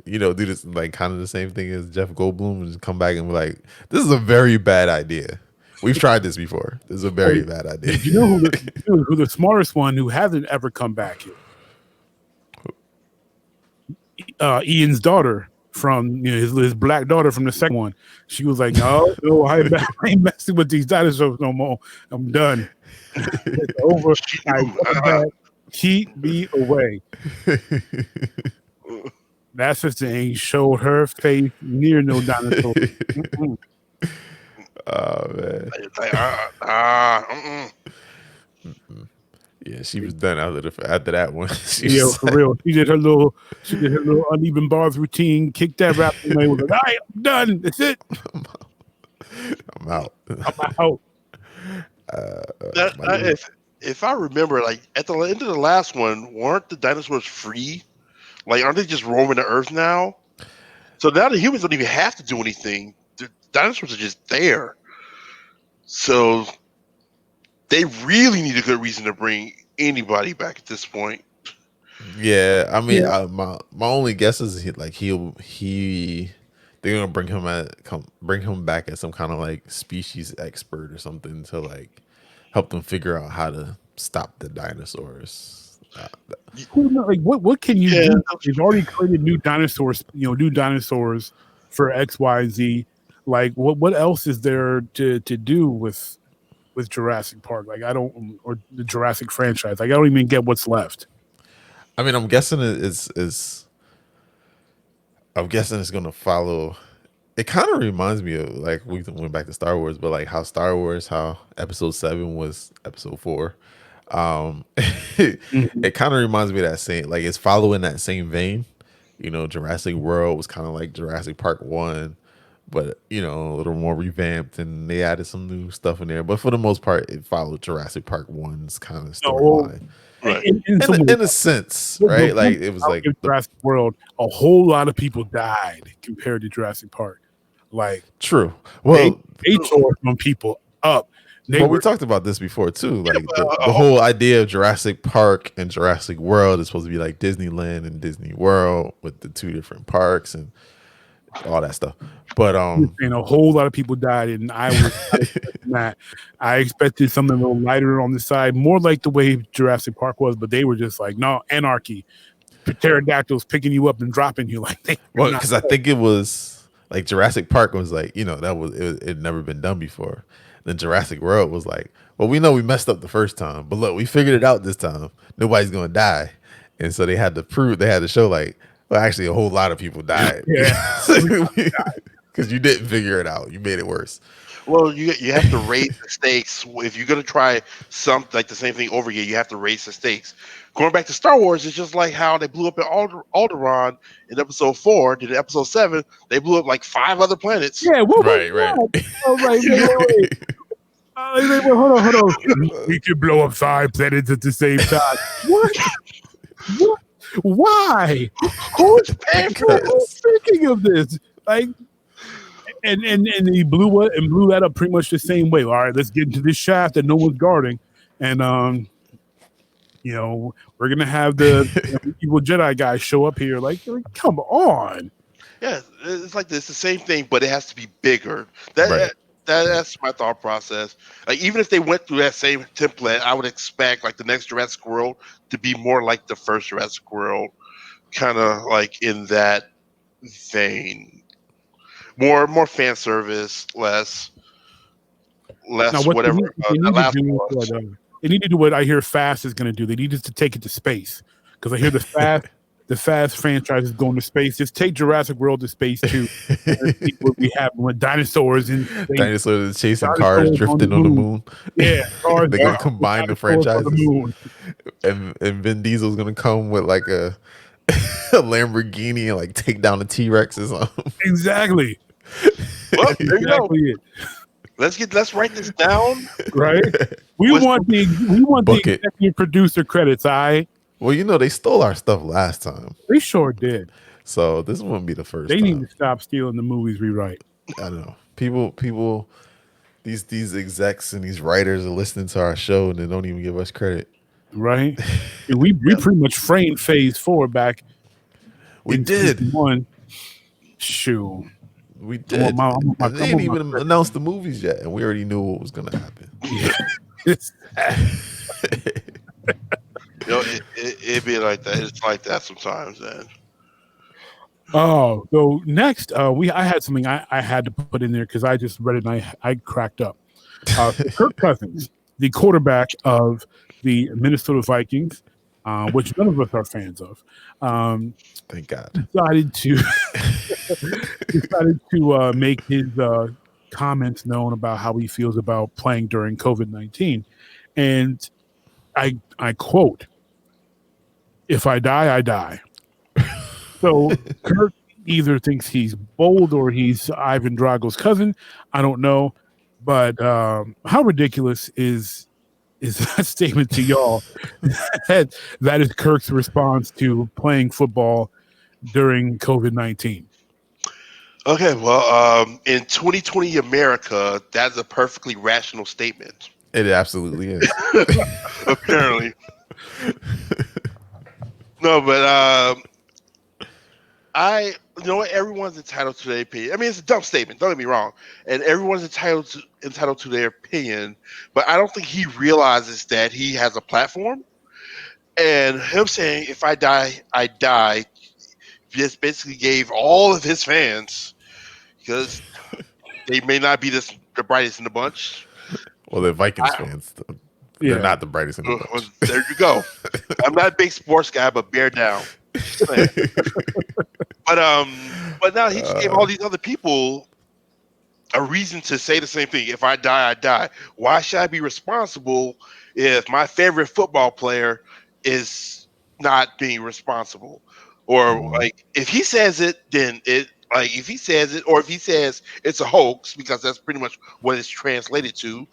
do this kind of the same thing as Jeff Goldblum and just come back and be like, this is a very bad idea. We've tried this before. This is a very bad idea. You know who the smartest one who hasn't ever come back is? Ian's daughter from his black daughter from the second one. She was like, no, I ain't messing with these dinosaurs no more. I'm done. It's over. Keep me away. That sister ain't showed her face near no dinosaur. Oh man. Yeah, she was done after that one. For real. She did her little uneven bars routine, kicked that rap away, was like, all right, I'm done. That's it. I'm out. If I remember, at the end of the last one, weren't the dinosaurs free? Aren't they just roaming the earth now? So now the humans don't even have to do anything. The dinosaurs are just there. So they really need a good reason to bring anybody back at this point. Yeah, I mean, my only guess is they're gonna bring him back as some kind of species expert or something to help them figure out how to stop the dinosaurs. Like what can you Yeah. do? They've already created new dinosaurs, new dinosaurs for X, Y, and Z. Like what else is there to do with Jurassic Park? Like I don't, or the Jurassic franchise. Like I don't even get what's left. I mean, I'm guessing I'm guessing it's gonna follow. It kind of reminds me of like we went back to Star Wars, but like how Star Wars, how Episode 7 was Episode 4. Mhm. It kind of reminds me of that same, like it's following that same vein. Jurassic World was kind of like Jurassic Park 1, but a little more revamped, and they added some new stuff in there. But for the most part, it followed Jurassic Park 1's kind of No, storyline. Right. in some ways, In a sense, the right? one Like it was about like Jurassic World, a whole lot of people died compared to Jurassic Park. Like true. they Well, tore some people up. They but we were talked about this before too. Like the Well, whole idea of Jurassic Park and Jurassic World is supposed to be like Disneyland and Disney World with the two different parks and all that stuff. But and a whole lot of people died, and I was not expecting that. I expected something a little lighter on the side, more like the way Jurassic Park was, but they were just like, no, anarchy, pterodactyls picking you up and dropping you like they. well, because I think it was like Jurassic Park was like, that was it had never been done before. Then Jurassic World was like, well, we know we messed up the first time, but look, we figured it out this time. Nobody's gonna die. And so they had to show like, well, actually a whole lot of people died. Yeah. Because you didn't figure it out. You made it worse. Well, you have to raise the stakes. If you're gonna try something like the same thing over again, you have to raise the stakes. Going back to Star Wars, it's just like how they blew up at Alderaan in Episode 4. Then in Episode 7, they blew up like 5 other planets. Yeah, what Right. was I was like, wait, hold on. We can blow up 5 planets at the same time. What? Why? Who's thinking of this? Like, and he blew that up pretty much the same way. All right, let's get into this shaft that no one's guarding, and we're gonna have the evil Jedi guy show up here. Like, come on. Yeah, it's like this, the same thing, but it has to be bigger. Right. That's my thought process. Like even if they went through that same template, I would expect like the next Jurassic World to be more like the first Jurassic World, kind of like in that vein. More fan service, less Now, what whatever they the need to last do one is was. they need to do what I hear Fast is going to do. They need us to take it to space because I hear the Fast franchise is going to space. Just take Jurassic World to space too. And see what we have with dinosaurs and Dinosaurs chasing Dinosaurs cars on the drifting on the moon. Yeah, cars They're gonna drifting combine the dinosaurs on the franchises. moon. And Vin Diesel's gonna come with like a Lamborghini and like take down the T-Rex or something. Exactly. Well, there you go. Exactly it. Let's write this down. Right? We What's want the Book it. executive producer credits. Well, they stole our stuff last time, They sure did. so this wouldn't be the first They time. need to stop stealing the movies we write. I don't know. People, these execs and these writers are listening to our show and they don't even give us credit. Right? And we pretty much framed Phase 4 back. We in did. season 1. Shoot. We did. I'm And they didn't even announce the movies yet, and we already knew what was gonna happen. It be like that. It's like that sometimes, man. Oh, so next, I had something I had to put in there because I just read it and I cracked up. Kirk Cousins, the quarterback of the Minnesota Vikings, which none of us are fans of, Thank God. decided to make his comments known about how he feels about playing during COVID-19, and I quote, "If I die, I die." So Kirk either thinks he's bold or he's Ivan Drago's cousin. I don't know, but how ridiculous is that statement to y'all? that is Kirk's response to playing football during COVID-19. Okay, well, in 2020 America, that's a perfectly rational statement. It absolutely is. Apparently. No, but you know what? Everyone's entitled to their opinion. I mean, it's a dumb statement. Don't get me wrong, and everyone's entitled to their opinion. But I don't think he realizes that he has a platform. And him saying, "If I die, I die," just basically gave all of his fans, because they may not be the brightest in the bunch. Well, they're Vikings fans. They're not the brightest in the bunch. There you go. I'm not a big sports guy, but bear down. But now he just gave all these other people a reason to say the same thing. If I die, I die. Why should I be responsible if my favorite football player is not being responsible? Or like, if he says it, then it, like, if he says it, or if he says it's a hoax, because that's pretty much what it's translated to,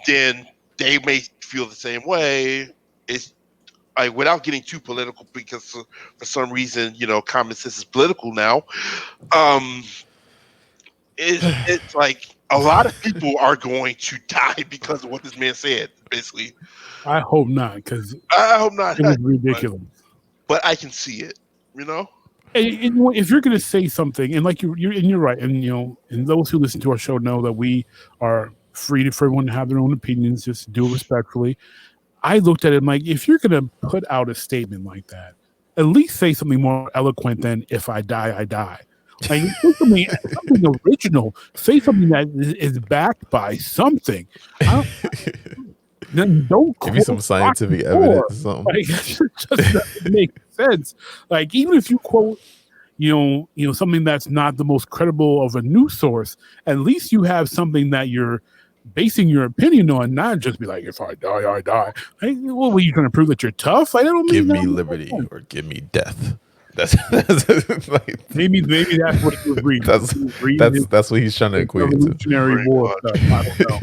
then they may feel the same way. It's like, without getting too political, because for some reason, common sense is political now. It's like a lot of people are going to die because of what this man said, basically. I hope not, because I hope not. it was ridiculous. But I can see it, And if you're going to say something, and like you're right, and and those who listen to our show know that we are free for everyone to have their own opinions, just do it respectfully. I looked at it like, if you're going to put out a statement like that, at least say something more eloquent than "if I die, I die." Like, say something original. Say something that is backed by something. Then don't give me some scientific evidence or something. Like, it just doesn't make sense. Like, even if you quote, something that's not the most credible of a news source, at least you have something that you're basing your opinion on, not just be like, "If I die, I die." Like, what were you trying to prove, that you're tough? I don't give me liberty or give me death. That's like, maybe that's what he was reading. That's what he's trying to equate it to. Revolutionary War stuff. I don't know.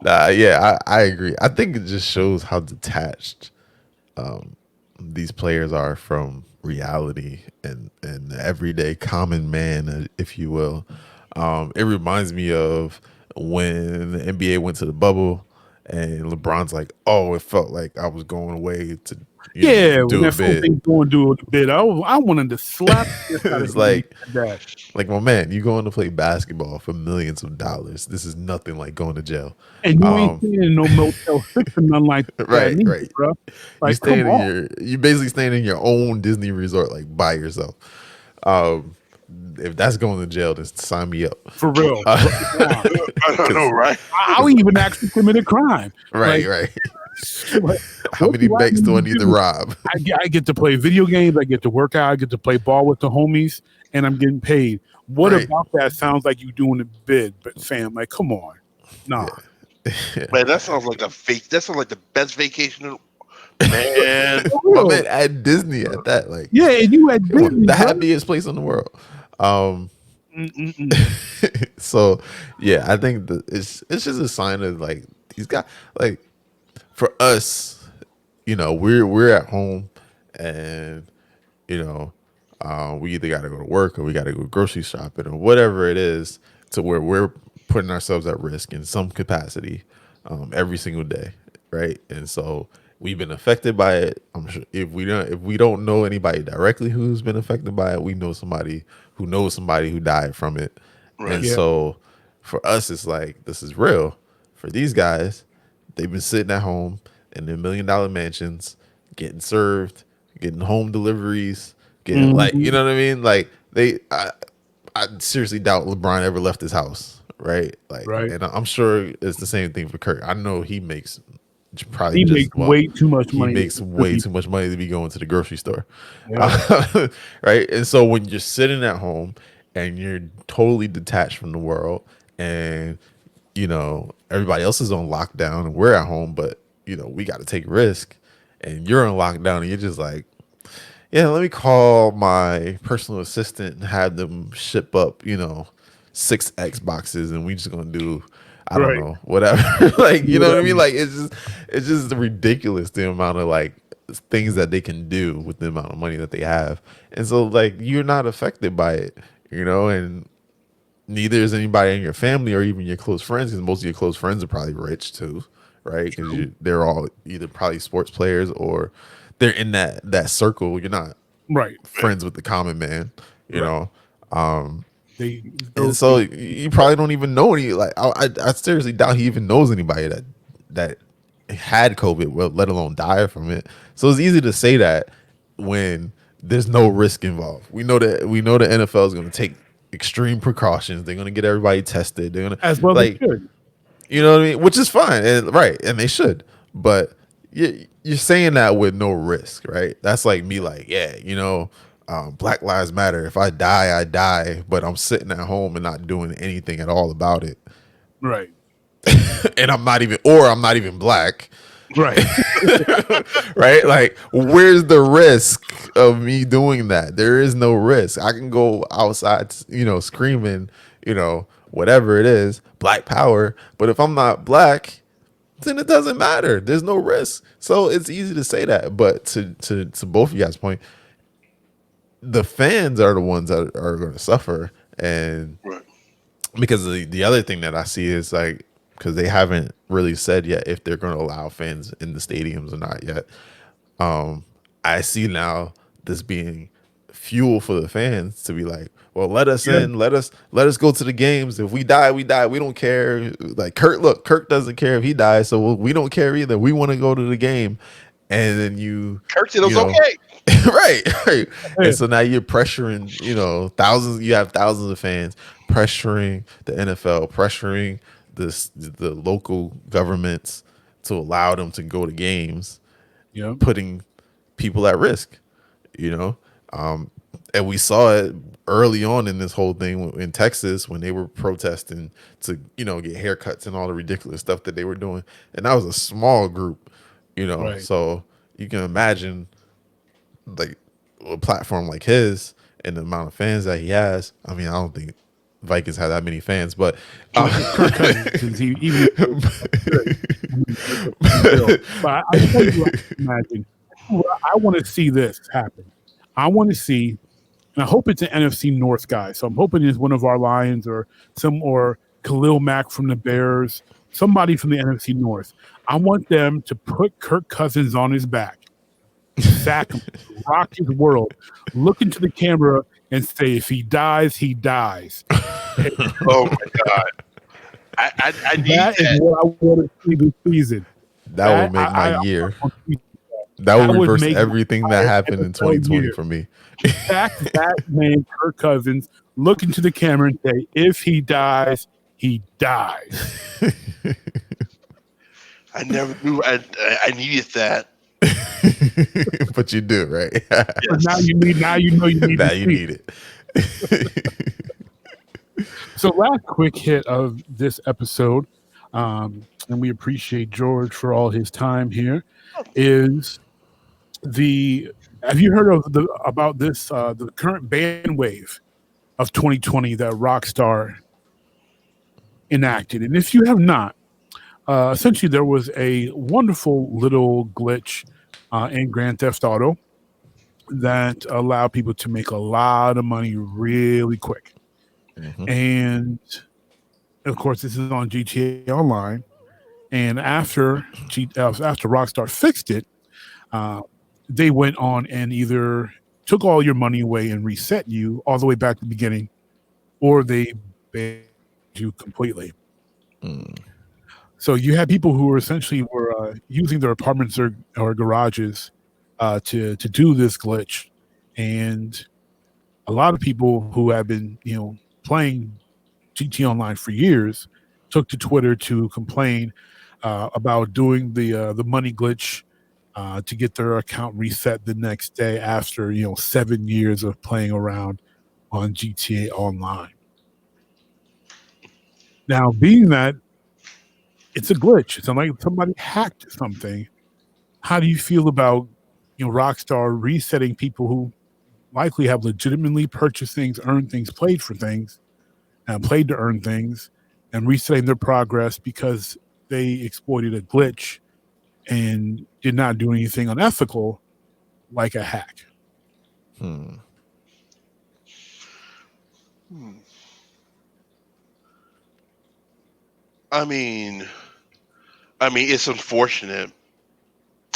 I agree. I think it just shows how detached these players are from reality and the everyday common man, if you will. It reminds me of when the NBA went to the bubble and LeBron's like, "Oh, it felt like I was going away to do a bid." Going to do a bid. I wanted to slap. It's like my man, you going to play basketball for millions of dollars. This is nothing like going to jail. And you ain't staying in no Motel 6 or nothing like that. Right. Bro. Like, you basically staying in your own Disney resort, like, by yourself. If that's going to jail, then sign me up. For real. I don't know, right? I'll even actually commit a crime. Right. How many banks do I need to rob? I get to play video games. I get to work out. I get to play ball with the homies, and I'm getting paid. What about that sounds like you doing a bid? But fam, like, come on. Nah. Yeah. Man, that sounds like that sounds like the best vacation. Man, my man at Disney at that, like, yeah, and you at Disney, the happiest place in the world. So yeah, I think it's just a sign of, like, these guys, like, for us, we're at home, and we either got to go to work or we got to go grocery shopping or whatever it is, to where we're putting ourselves at risk in some capacity every single day, right? And so we've been affected by it. I'm sure if we don't know anybody directly who's been affected by it, we know somebody who knows somebody who died from it. Right. And so for us, it's like, this is real. For these guys, they've been sitting at home in their $1 million mansions, getting served, getting home deliveries, getting like, you know what I mean? Like, I seriously doubt LeBron ever left his house, right? Like, and I'm sure it's the same thing for Kirk. I know he makes way too much money. He makes way too much money to be going to the grocery store, right? And so when you're sitting at home and you're totally detached from the world, and everybody else is on lockdown and we're at home, but we got to take risk, and you're on lockdown, and you're just like, yeah, let me call my personal assistant and have them ship up 6 Xboxes, and we just gonna do, I don't know, whatever. Like, you know what I mean? Like, it's just ridiculous, the amount of, like, things that they can do with the amount of money that they have. And so, like, you're not affected by it, and neither is anybody in your family or even your close friends, because most of your close friends are probably rich too, right? Because they're all either probably sports players, or they're in that circle. You're not Right. friends with the common man, you Right. know. They And so you probably don't even know any. Like I seriously doubt he even knows anybody that had COVID, well, let alone die from it. So it's easy to say that when there's no risk involved. We know the NFL is going to take extreme precautions. They're going to get everybody tested. They're going to as well they like, should. you know what I mean, which is fine, and right, and they should. But you're saying that with no risk, right? That's like me, like, yeah, Black Lives Matter. If I die, I die, but I'm sitting at home and not doing anything at all about it. Right. And I'm not even black. Right. Right? Like, where's the risk of me doing that? There is no risk. I can go outside, screaming, whatever it is, black power. But if I'm not black, then it doesn't matter. There's no risk. So it's easy to say that. But to both of you guys' point, the fans are the ones that are going to suffer. And Right. because the other thing that I see is like, because they haven't really said yet if they're going to allow fans in the stadiums or not yet. I see now this being fuel for the fans to be like, well, let us in, let us go to the games. If we die, we die. We don't care. Like Kirk doesn't care if he dies, so we don't care either. We want to go to the game, and then Kirk said it was okay. right. And so now you're pressuring, thousands. You have thousands of fans pressuring the NFL, pressuring the local governments to allow them to go to games, putting people at risk, and we saw it early on in this whole thing in Texas when they were protesting to, get haircuts and all the ridiculous stuff that they were doing. And that was a small group, Right. So you can imagine like a platform like his and the amount of fans that he has. I mean, I don't think Vikings have that many fans, but Kirk Cousins, but I tell you what, imagine. I want to see this happen. I want to see, and I hope it's an NFC North guy. So I'm hoping it's one of our Lions or Khalil Mack from the Bears, somebody from the NFC North. I want them to put Kirk Cousins on his back, sack him, rock his world, look into the camera and say, if he dies, he dies. Oh my God. I need that is what I want to see this season. That would make my year. That would reverse everything that happened in 2020 for me. Sack that man, Kirk Cousins, look into the camera and say, if he dies, he dies. I never knew I needed that. But you do, right? Yes. Now you know you need now you need it. So last quick hit of this episode, and we appreciate George for all his time here, is have you heard of about this the current ban wave of 2020 that Rockstar enacted? And if you have not, essentially there was a wonderful little glitch in Grand Theft Auto that allowed people to make a lot of money really quick. Mm-hmm. And of course, this is on GTA Online. And after Rockstar fixed it, they went on and either took all your money away and reset you all the way back to the beginning, or they banned you completely. So you had people who were essentially using their apartments or garages to do this glitch, and a lot of people who have been playing GT Online for years took to Twitter to complain about doing the money glitch to get their account reset the next day after 7 years of playing around on GTA Online. Now, being that it's a glitch, it's like somebody hacked something. How do you feel about Rockstar resetting people who likely have legitimately purchased things, earned things, played for things, and played to earn things, and resetting their progress because they exploited a glitch and did not do anything unethical like a hack? I mean, it's unfortunate.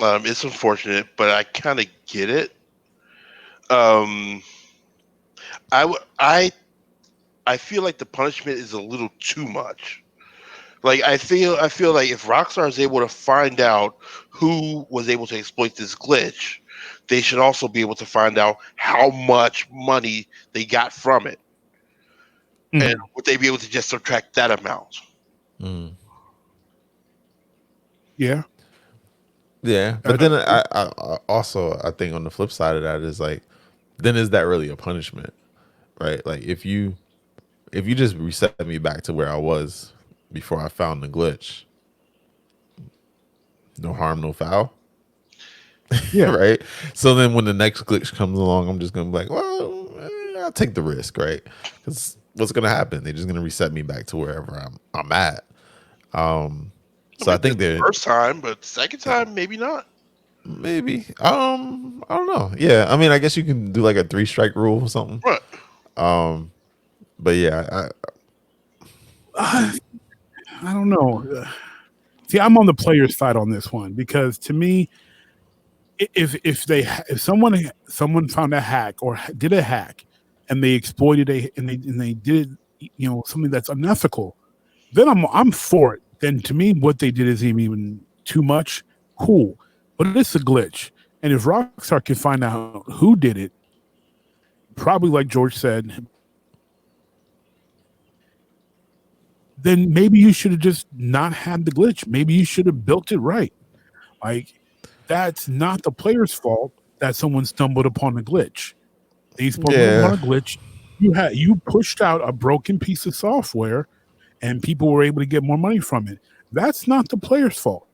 It's unfortunate, but I kind of get it. Um, I I feel like the punishment is a little too much. Like I feel like if Rockstar is able to find out who was able to exploit this glitch, they should also be able to find out how much money they got from it, and Mhm. would they be able to just subtract that amount? Mm. Yeah. Yeah, but then I also I think on the flip side of that is like, then is that really a punishment, right? Like if you just reset me back to where I was before I found the glitch, no harm, no foul, Yeah. right? So then when the next glitch comes along, I'm just gonna be like, well, I'll take the risk, right? Because what's gonna happen? They're just gonna reset me back to wherever I'm at. I So mean, I the think they're first time, but second time maybe not. maybe I don't know. Yeah, I mean, I guess you can do like a 3 strike rule or something. Right. But yeah, I, I don't know. See, I'm on the player's side on this one because to me, if someone found a hack or did a hack and they exploited and they did something that's unethical, then I'm for it. Then to me, what they did is even too much. Cool, but it's a glitch, and if Rockstar can find out who did it, probably like George said, then maybe you should have just not had the glitch. Maybe you should have built it right. Like that's not the player's fault that someone stumbled upon a glitch. They stumbled upon yeah, a glitch. You pushed out a broken piece of software, and people were able to get more money from it. That's not the player's fault.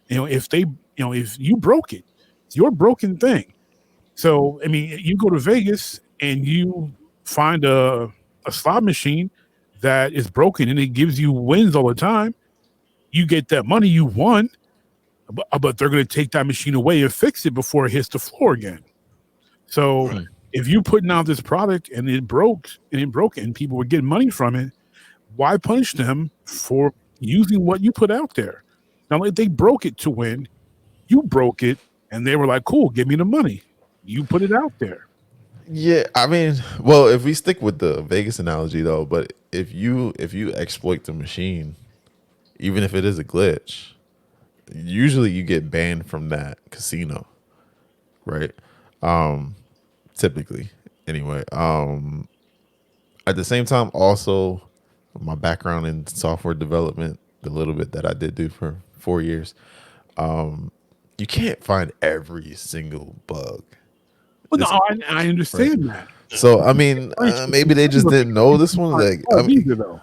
If you broke it, it's your broken thing. So I mean, you go to Vegas and you find a slot machine that is broken and it gives you wins all the time. You get that money you won, but they're going to take that machine away and fix it before it hits the floor again. So Right. if you putting out this product and it broke and people were getting money from it, why punish them for using what you put out there? Now, like they broke it to win, you broke it, and they were like, "Cool, give me the money." You put it out there. yeah. I mean, well, if we stick with the Vegas analogy though, but if you exploit the machine, even if it is a glitch, usually you get banned from that casino, right? Typically, anyway. At the same time, also my background in software development, the little bit that I did do for 4 years, you can't find every single bug. Well, no, It's I right. understand that. So I mean, maybe they just didn't know this one. Like, I mean, Either though.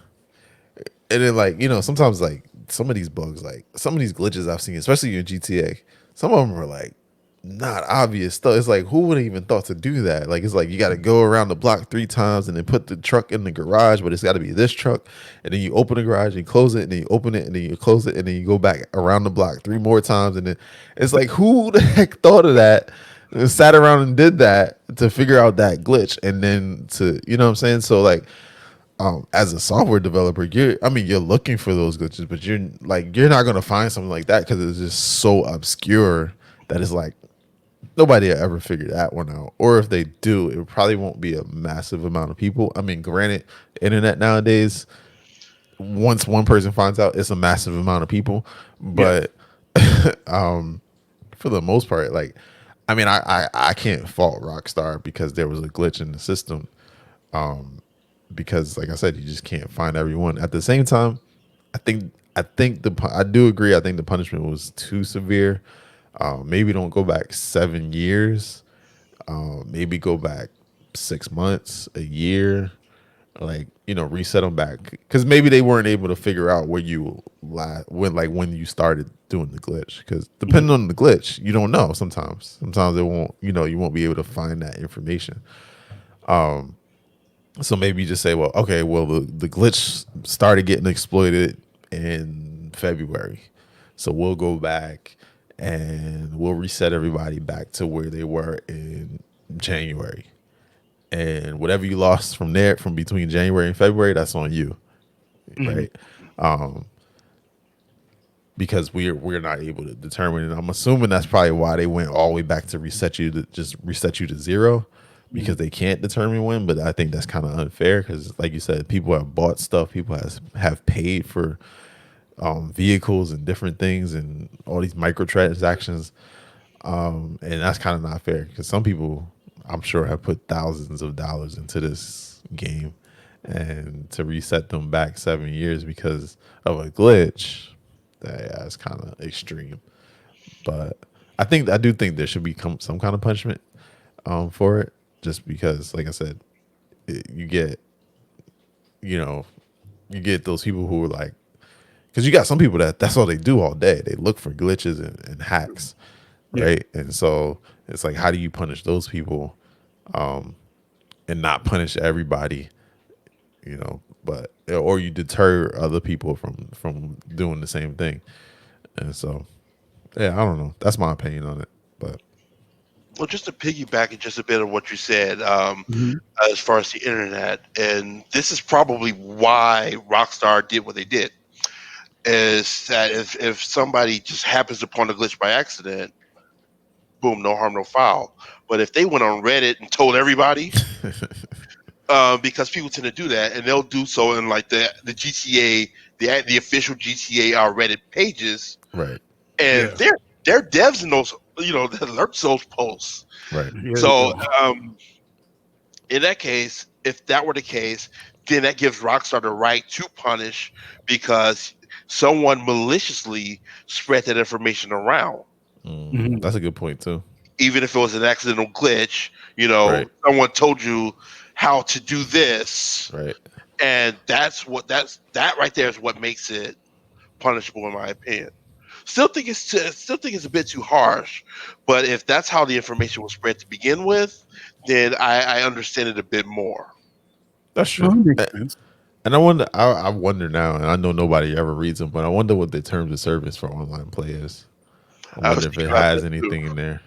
and then like sometimes like some of these bugs, like some of these glitches I've seen, especially in GTA, some of them are like not obvious stuff. It's like who would have even thought to do that? Like it's like you got to go around the block 3 times and then put the truck in the garage, but it's got to be this truck, and then you open the garage and close it, and then you open it and then you close it, and then you go back around the block 3 more times, and then it's like who the heck thought of that? And sat around and did that to figure out that glitch, and then to what I'm saying. So like as a software developer, you're looking for those glitches, but you're not gonna find something like that because it's just so obscure that it's like nobody will ever figure that one out. Or if they do, it probably won't be a massive amount of people. I mean, granted, internet nowadays, once one person finds out, it's a massive amount of people. Yeah. But for the most part, like, I mean, I can't fault Rockstar because there was a glitch in the system. Because like I said, you just can't find everyone. At the same time, I do agree. I think the punishment was too severe. Maybe don't go back 7 years. Maybe go back 6 months, a year. Like reset them back because maybe they weren't able to figure out where you when you started doing the glitch. Because depending on the glitch, you don't know. Sometimes it won't. You won't be able to find that information. So maybe you just say, well, okay, well, the glitch started getting exploited in February. So we'll go back and we'll reset everybody back to where they were in January. And whatever you lost from there, from between January and February, that's on you, Mhm. right? Um, because we're not able to determine. And I'm assuming that's probably why they went all the way back to reset you to zero, because they can't determine when. But I think that's kind of unfair because, like you said, people have bought stuff, people have paid for vehicles and different things and all these microtransactions, and that's kind of not fair because some people, I'm sure, have put thousands of dollars into this game, and to reset them back 7 years because of a glitch, that's kind of extreme. But I do think there should be some kind of punishment for it, just because, like I said, you get, you know, you get those people who are like, because you got some people that's all they do all day. They look for glitches and hacks, Yeah. right? And so it's like, how do you punish those people, and not punish everybody, but or you deter other people from doing the same thing. And so, yeah, I don't know. That's my opinion on it. But Well, just to piggyback it just a bit of what you said, Mhm. as far as the internet, and this is probably why Rockstar did what they did, is that if somebody just happens upon a glitch by accident, boom, no harm, no foul. But if they went on Reddit and told everybody, because people tend to do that, and they'll do so in like the GTA, the official GTA Reddit pages, right, and Yeah. they're devs in those, that alerts those posts. right, Yeah. So in that case, if that were the case, then that gives Rockstar the right to punish because someone maliciously spread that information around. Mhm. that's a good point too. Even if it was an accidental glitch, Right, someone told you how to do this, right. and that right there is what makes it punishable, in my opinion. Still think it's a bit too harsh, but if that's how the information was spread to begin with, then I understand it a bit more. That's Well, true. that makes sense. And I wonder now, and I know nobody ever reads them, but I wonder what the terms of service for online play is. I I was wonder if thinking it about that has too. anything in there.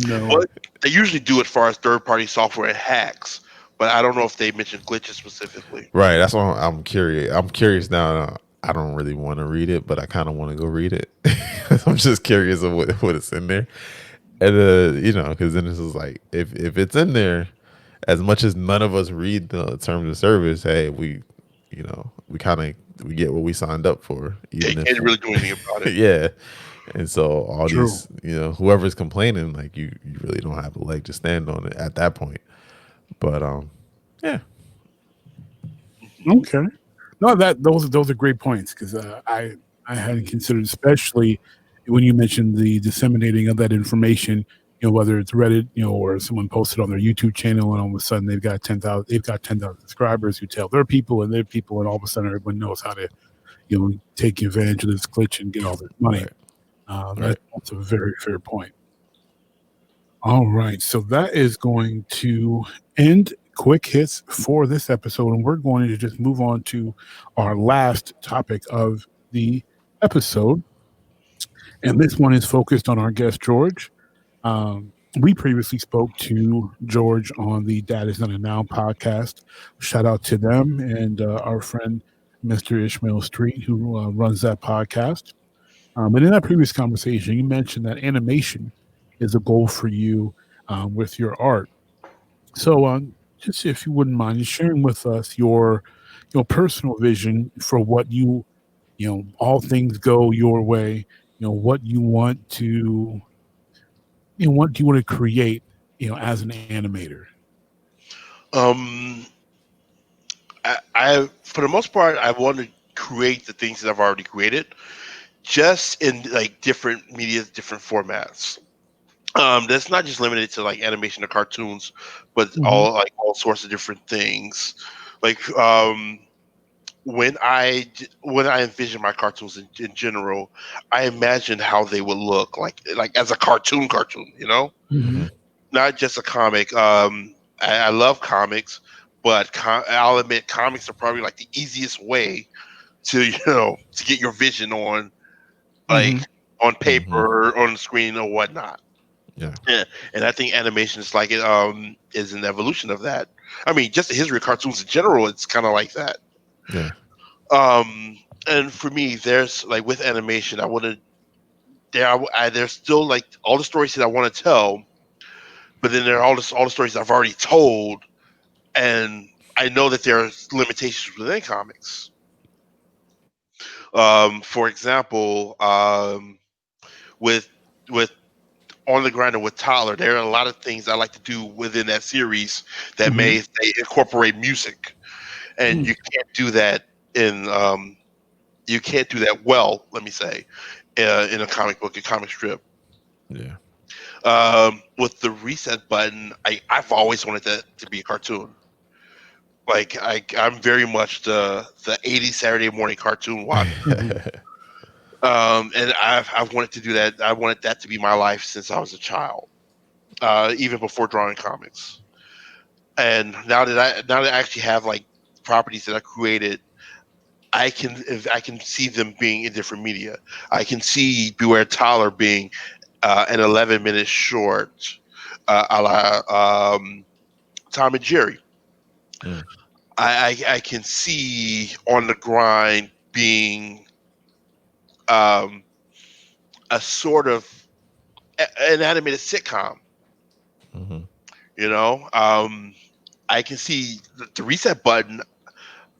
No. Well, they usually do it as far as third-party software and hacks, but I don't know if they mentioned glitches specifically. Right. That's why I'm curious. I'm curious now. I don't really want to read it, but I kind of want to go read it. I'm just curious of what it's in there. And because then this is like, if it's in there, as much as none of us read the terms of service, hey, we kind of we get what we signed up for, Yeah, you even can't if really do anything about it. yeah. And so all True. these, whoever's complaining, like you really don't have a leg to stand on it at that point. But yeah, Okay. No, those are great points because I hadn't considered, especially when you mentioned the disseminating of that information. Whether it's Reddit, or someone posted on their YouTube channel, and all of a sudden they've got 10,000 subscribers who tell their people and their people, and all of a sudden everyone knows how to take advantage of this glitch and get all this money. right, right. That's a very fair point. All right, so that is going to end quick hits for this episode, and we're going to just move on to our last topic of the episode. And this one is focused on our guest, George. We previously spoke to George on the Dad is Not a Now podcast. Shout out to them and our friend, Mr. Ishmael Street, who runs that podcast. And in that previous conversation, you mentioned that animation is a goal for you with your art. So, just if you wouldn't mind just sharing with us your personal vision for what all things go your way. What you want to, what do you want to create, as an animator? Um, I for the most part, I want to create the things that I've already created, just in like different media, different formats. That's not just limited to like animation or cartoons, but Hmm. all sorts of different things. Like when I envision my cartoons in general, I imagine how they would look like as a cartoon, Hmm. Hmm. not just a comic. I love comics, but I'll admit comics are probably like the easiest way to to get your vision on, Hmm. like on Hmm. paper or on the screen or whatnot. Yeah, Yeah, and I think animation is like it is an evolution of that. I mean, just the history of cartoons in general, it's kind of like that. yeah, Um, and for me, there's like with animation, I want to there's still like all the stories that I want to tell, but then there are all the stories I've already told, and I know that there are limitations within comics. For example, with with On the Grind and with Tyler, there are a lot of things I like to do within that series that Mhm. may say incorporate music, and Mm. you can't do that in you can't do that well. Let me say, in a comic book, a comic strip. Yeah. With the reset button, I've always wanted that to be a cartoon. Like I'm very much the '80s Saturday morning cartoon watcher. Mhm. And I've wanted to do that. I wanted that to be my life since I was a child, even before drawing comics. And now that I actually have like properties that I created, I can see them being in different media. I can see Beware Tyler being an 11-minute short, a la Tom and Jerry. Mm. I can see On the Grind being um, a sort of an animated sitcom. Mm-hmm. You know, I can see the reset button.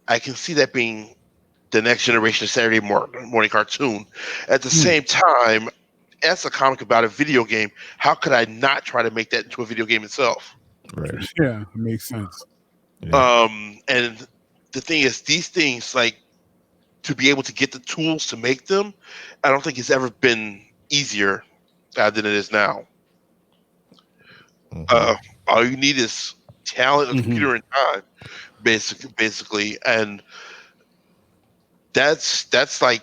I can see that being the next generation of Saturday morning cartoon. At the Mm. same time, as a comic about a video game, how could I not try to make that into a video game itself? Right. Yeah, it makes sense. Yeah. And the thing is, these things like to be able to get the tools to make them, I don't think it's ever been easier than it is now. Mm-hmm. Uh, all you need is talent, a Hmm. computer, and time, basically, and that's like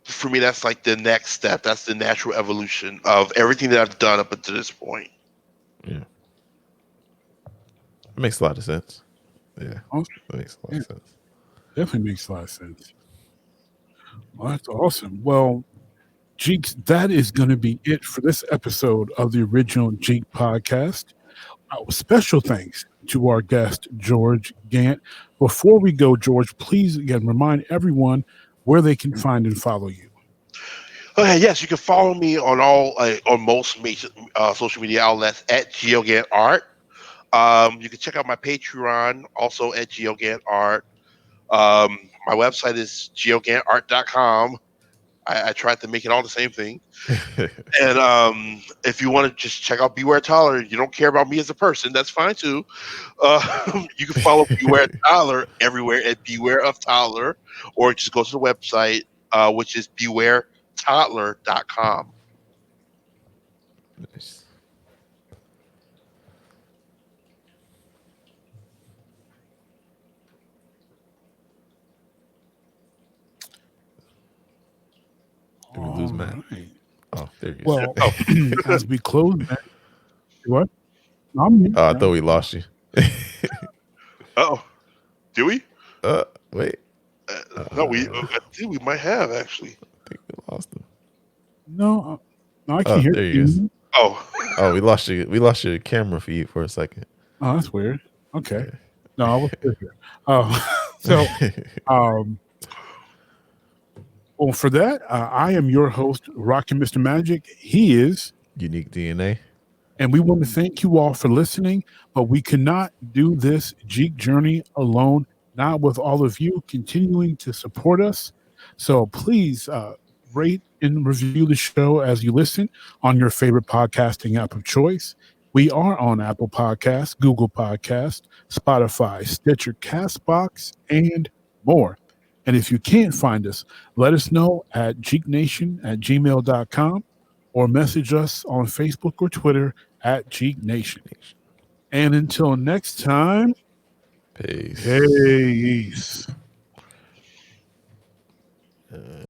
for me, that's like the next step. That's the natural evolution of everything that I've done up until this point. Yeah. It makes a lot of sense. Yeah. Awesome. It makes a lot Yeah, of sense. definitely makes a lot of sense. Well, that's awesome. Well, Jeeks, that is going to be it for this episode of the original Jeek podcast. Special thanks to our guest, George Gant. Before we go, George, please again remind everyone where they can find and follow you. Okay, yes, you can follow me on on most major social media outlets at GeoGantArt. You can check out my Patreon also at GeoGantArt. My website is geogantart.com. I tried to make it all the same thing. And if you want to just check out Beware Tyler, you don't care about me as a person, that's fine too. You can follow Beware Tyler everywhere at Beware of Tyler, or just go to the website, which is bewaretoddler.com. Nice. Did we lose All Matt? right. Oh, there he is. Well, Oh, as we close, man, what? I'm here. Oh, I thought we lost you. oh, do we? Wait. No, we. I I think we might have actually. think we lost him. No, no, I Oh, can't hear there he is. you. Oh, Oh, we lost you. We lost your camera feed for a second. Oh, that's weird. Okay. Yeah. No, I was still here. So, um, well, for that, I am your host, Rockin' Mr. Magic. He is, Unique DNA. and we want to thank you all for listening. But we cannot do this Jeek journey alone, not with all of you continuing to support us. So please rate and review the show as you listen on your favorite podcasting app of choice. We are on Apple Podcasts, Google Podcasts, Spotify, Stitcher, Castbox, and more. And if you can't find us, let us know at geeknation@gmail.com or message us on Facebook or Twitter at Jeek Nation. And until next time, Peace. peace.